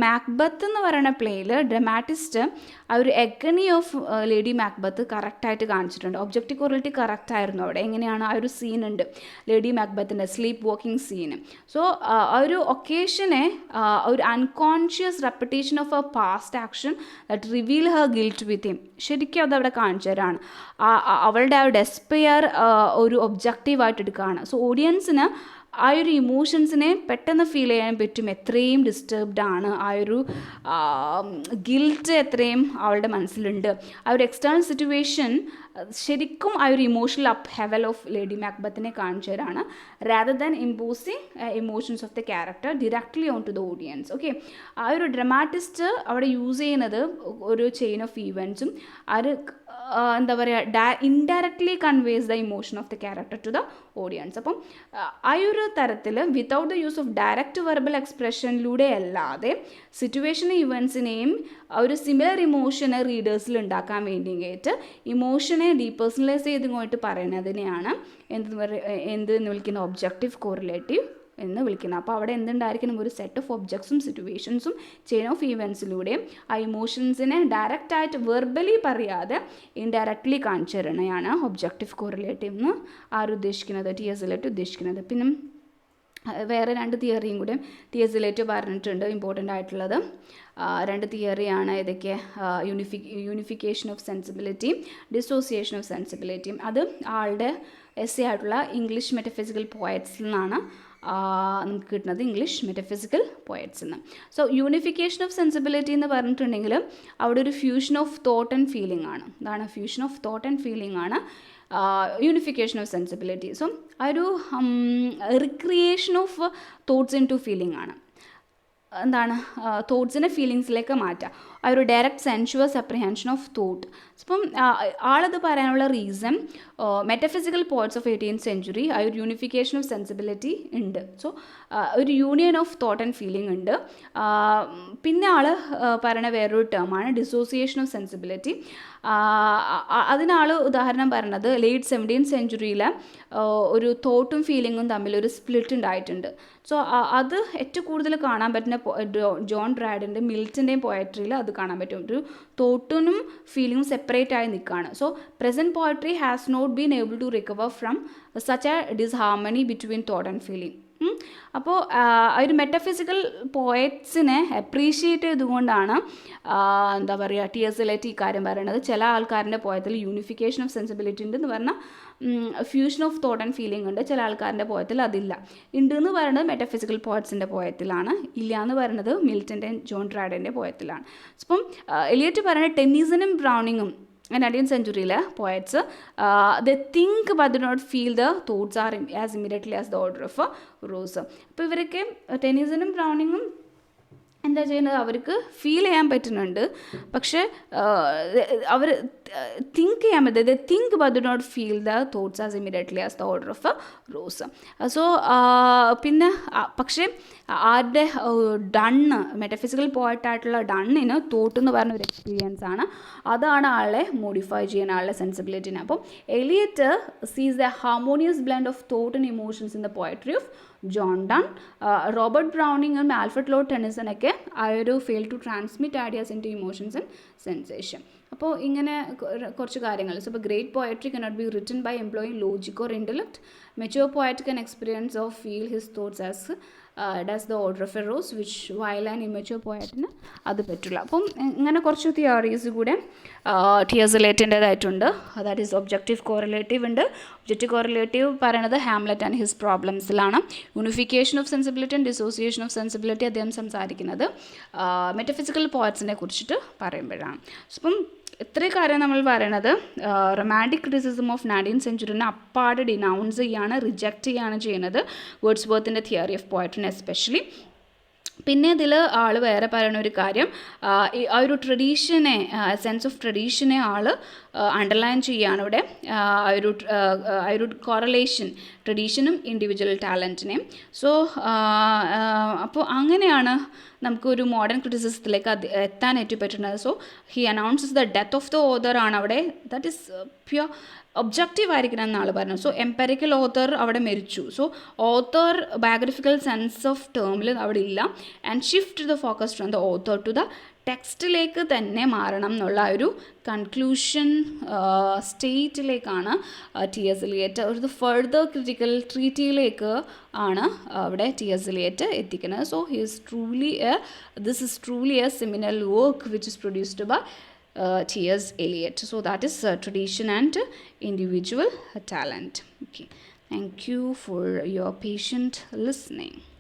മാക്ബത്ത് എന്ന് പറയുന്ന പ്ലേയിൽ ഡ്രമാറ്റിസ്റ്റ് ആ ഒരു എഗണി ഓഫ് ലേഡി മാക്ബത്ത് കറക്റ്റായിട്ട് കാണിച്ചിട്ടുണ്ട്. ഒബ്ജക്റ്റീവ് കോറിലേറ്റീവ് കറക്റ്റായിരുന്നു അവിടെ. എങ്ങനെയാണ് ആ ഒരു സീനുണ്ട് ലേഡി മാക്ബത്തിൻ്റെ സ്ലീപ്പ് വാക്കിംഗ് സീന്. സോ ആ ഒരു ഒക്കേഷനെ ഒരു unconscious repetition of a past action that reveal her guilt with him. ശരിക്കും അതവിടെ കാണിച്ചു തരാണ്. അവളുടെ ആ ഡെസ്പെയർ ഒരു ഒബ്ജക്റ്റീവായിട്ട് എടുക്കുകയാണ്. സോ ഓഡിയൻസിന് ആ ഒരു ഇമോഷൻസിനെ പെട്ടെന്ന് ഫീൽ ചെയ്യാൻ പറ്റും. എത്രയും ഡിസ്റ്റർബ്ഡ് ആണ്, ആ ഒരു ഗിൽറ്റ് എത്രയും അവളുടെ മനസ്സിലുണ്ട്. ആ ഒരു എക്സ്റ്റേണൽ സിറ്റുവേഷൻ ശരിക്കും ആ ഒരു emotional upheaval of lady മാക്ബത്തിനെ കാണിച്ചു തരാണ് rather than imposing emotions of the character directly on to the audience. Okay, ആ ഒരു ഡ്രമാറ്റിസ്റ്റ് അവിടെ യൂസ് ചെയ്യുന്നത് ഒരു ചെയിൻ ഓഫ് ഈവൻറ്റ്സും അത് എന്താ പറയുക indirectly conveys the emotion of the character to the audience. അപ്പം ആ ഒരു തരത്തിൽ without the use of direct verbal എക്സ്പ്രഷനിലൂടെ അല്ലാതെ സിറ്റുവേഷൻ ഇവൻസിനെയും ഒരു സിമിലർ ഇമോഷന് റീഡേഴ്സിൽ ഉണ്ടാക്കാൻ വേണ്ടിയിട്ട് ഇമോഷനെ ഡീപേഴ്സണലൈസ് ചെയ്തുകൊണ്ട് പറയുന്നതിനെയാണ് എന്തെന്ന് വിളിക്കുന്ന ഒബ്ജക്റ്റീവ് കോറിലേറ്റീവ് എന്ന് വിളിക്കുന്നത്. അപ്പോൾ അവിടെ എന്തുണ്ടായിരിക്കണം, ഒരു സെറ്റ് ഓഫ് ഒബ്ജക്ട്സും സിറ്റുവേഷൻസും ചെയിൻ ഓഫ് ഈവൻസിലൂടെയും ആ ഇമോഷൻസിനെ ഡയറക്റ്റായിട്ട് വെർബലി പറയാതെ ഇൻഡയറക്റ്റ്ലി കാണിച്ചു തരണയാണ് ഒബ്ജക്റ്റീവ് കോറിലേറ്റീവ് എന്ന് ആരുദ്ദേശിക്കുന്നത്, ടി.എസ്. എലിയറ്റ് ഉദ്ദേശിക്കുന്നത്. പിന്നെ വേറെ രണ്ട് തിയറിയും കൂടെ ടി.എസ്. എലിയറ്റ് പറഞ്ഞിട്ടുണ്ട് ഇമ്പോർട്ടൻ്റ് ആയിട്ടുള്ളത്. രണ്ട് തിയറിയാണ് ഇതൊക്കെ, unification of sensibility, dissociation of സെൻസിബിലിറ്റിയും. അത് ആളുടെ എസ്സേ ആയിട്ടുള്ള ഇംഗ്ലീഷ് മെറ്റഫിസിക്കൽ പോയറ്റ്സിൽ നിന്നാണ് നമുക്ക് കിട്ടുന്നത്, ഇംഗ്ലീഷ് മെറ്റഫിസിക്കൽ പോയറ്റ്സ് എന്ന്. സോ യൂണിഫിക്കേഷൻ ഓഫ് സെൻസിബിലിറ്റി എന്ന് പറഞ്ഞിട്ടുണ്ടെങ്കിൽ അവിടെ ഒരു fusion of thought and feeling ആണ്. അതാണ് fusion of thought and feeling ആണ് യൂണിഫിക്കേഷൻ ഓഫ് സെൻസിബിലിറ്റി. സോ ആ ഒരു recreation of thoughts into feeling ആണ്. എന്താണ് തോട്ട്സിനെ ഫീലിങ്സിലേക്ക് മാറ്റുക. ആ ഒരു direct sensuous apprehension of thought. അപ്പം ആളത് പറയാനുള്ള reason metaphysical poets of 18th century ആ ഒരു യൂണിഫിക്കേഷൻ ഓഫ് സെൻസിബിലിറ്റി ഉണ്ട്. സോ ഒരു union of thought and feeling ഉണ്ട്. പിന്നെ ആൾ പറയുന്ന വേറൊരു ടേമാണ് ഡിസോസിയേഷൻ ഓഫ് സെൻസിബിലിറ്റി. അതിനാൾ ഉദാഹരണം പറഞ്ഞത് ലേറ്റ് 17th സെഞ്ച്വറിയിലെ ഒരു തോട്ടും ഫീലിങ്ങും തമ്മിലൊരു സ്പ്ലിറ്റ് ഉണ്ടായിട്ടുണ്ട്. സോ അത് ഏറ്റവും കൂടുതൽ കാണാൻ പറ്റുന്ന ജോൺ ബ്രാഡിൻ്റെ മിൽട്ടൻ്റെയും പോയട്രിയിൽ അത് കാണാൻ പറ്റും. ഒരു തോട്ടിനും ഫീലിങ്ങും സെപ്പറേറ്റ് ആയി നിൽക്കുകയാണ്. So present poetry has not been able to recover from such a disharmony between thought and feeling. അപ്പോൾ ഒരു മെറ്റഫിസിക്കൽ പോയറ്റ്സിനെ അപ്രീഷിയേറ്റ് ചെയ്തുകൊണ്ടാണ് എന്താ പറയുക ടി.എസ്. എലിയറ്റ് ഈ കാര്യം പറയുന്നത്. ചില ആൾക്കാരുടെ പോയത്തിൽ യൂണിഫിക്കേഷൻ ഓഫ് സെൻസിബിലിറ്റി ഉണ്ട് എന്ന് പറഞ്ഞാൽ fusion of thought and feeling ഉണ്ട്. ചില ആൾക്കാരുടെ പോയത്തിൽ അതില്ല. ഉണ്ട് എന്ന് പറയുന്നത് മെറ്റഫിസിക്കൽ പോയറ്റ്സിൻ്റെ പോയത്തിലാണ്, ഇല്ല എന്ന് പറയുന്നത് മിൽട്ടൻ്റെ ജോൺ ബ്രാഡിൻ്റെ പോയത്തിലാണ്. അപ്പം എലിയറ്റ് പറയുന്നത് ടെന്നീസനും ബ്രൗണിങ്ങും 19th സെഞ്ച്വറിയിലെ poets the think but the not feel the thoughts are as immediately as the order of rose. അപ്പോൾ ഇവരൊക്കെ ടെന്നീസനും ബ്രൗണിങ്ങും എന്താ ചെയ്യുന്നത്, അവർക്ക് ഫീൽ ചെയ്യാൻ പറ്റുന്നുണ്ട്, പക്ഷേ അവർ തിങ്ക് ചെയ്യാൻ പറ്റും. Think but do not feel the thoughts as immediately as the order of rose. So പിന്നെ പക്ഷേ ആരുടെ ഡണ്ണ് മെറ്റഫിസിക്കൽ പോയിട്ടായിട്ടുള്ള ഡണ്ണിന് തോട്ട് എന്ന് പറഞ്ഞ ഒരു എക്സ്പീരിയൻസ് ആണ്. അതാണ് ആളെ മോഡിഫൈ ചെയ്യാൻ ആളുടെ സെൻസിബിലിറ്റിനെ. അപ്പം Eliot sees the harmonious blend of thought and emotions in the poetry of John Donne. Robert ബ്രൗണിങ്ങും ആൽഫ്രഡ് ലോർഡ് ടെന്നിസണൊക്കെ ആ ഒരു fail to transmit ideas into emotions and sensation. അപ്പോൾ ഇങ്ങനെ കുറച്ച് കാര്യങ്ങൾ. സോ ഇപ്പോൾ great poetry cannot be written by employing logic or intellect. Mature poet can experience of feel his thoughts as does the order of a rose which while and immature പോയറ്റിന് അത് പറ്റില്ല. അപ്പം ഇങ്ങനെ കുറച്ച് തിയറീസ് കൂടെ T S. എലിയറ്റിൻ്റെതായിട്ടുണ്ട്. That is objective correlative ഉണ്ട്. Objective correlative പറയുന്നത് ഹാംലെറ്റ് ആൻഡ് ഹിസ് പ്രോബ്ലംസിലാണ്. Unification of sensibility and dissociation of sensibility അദ്ദേഹം സംസാരിക്കുന്നത് മെറ്റഫിസിക്കൽ പോയറ്റ്സിനെ കുറിച്ചിട്ട് പറയുമ്പോഴാണ്. അപ്പം ഇത്രയും കാര്യം നമ്മൾ പറയണത് റൊമാൻറ്റിക് ക്രിറ്റിസിസം ഓഫ് 19th സെഞ്ച്വറിനെ അപ്പാടെ ഡിനൗൺസ് ചെയ്യാണ്, റിജക്റ്റ് ചെയ്യാണ് ചെയ്യുന്നത് വേർഡ്സ്വർത്തിൻ്റെ തിയറി ഓഫ് പോയട്രിനെ എസ്പെഷ്യലി. പിന്നെ ഇതിൽ ആൾ വേറെ പറയുന്ന ഒരു കാര്യം ആ ഒരു ട്രഡീഷനെ സെൻസ് ഓഫ് ട്രഡീഷനെ ആൾ അണ്ടർലൈൻ ചെയ്യുകയാണ് ഇവിടെ. ആ ഒരു കോറലേഷൻ ട്രഡീഷനും ഇൻഡിവിജ്വൽ ടാലൻറ്റിനെയും. സോ അപ്പോൾ അങ്ങനെയാണ് നമുക്കൊരു മോഡേൺ ക്രിറ്റിസിസത്തിലേക്ക് എത്താനായിട്ട് പറ്റുന്നത്. So he announces the death of the author ആണ് അവിടെ. ദാറ്റ് ഈസ് പ്യുവർ ഒബ്ജക്റ്റീവ് ആയിരിക്കണം എന്നാൾ പറഞ്ഞത്. സോ എംപെറിക്കൽ ഓത്തർ അവിടെ മരിച്ചു. So author biographical sense of ടേമിൽ അവിടെ ഇല്ല. And shift the focus from the author to the ടെക്സ്റ്റിലേക്ക് തന്നെ മാറണം എന്നുള്ള ഒരു കൺക്ലൂഷൻ സ്റ്റേറ്റിലേക്കാണ് ടി.എസ്. എലിയറ്റ് ഒരു ഫർദർ ക്രിറ്റിക്കൽ ട്രീറ്റിയിലേക്ക് ആണ് അവിടെ ടി.എസ്. എലിയറ്റ് എത്തിക്കുന്നത്. So this is truly a seminal work which is produced by T.S. Eliot. So that is tradition and individual talent. Okay. Thank you for your patient listening.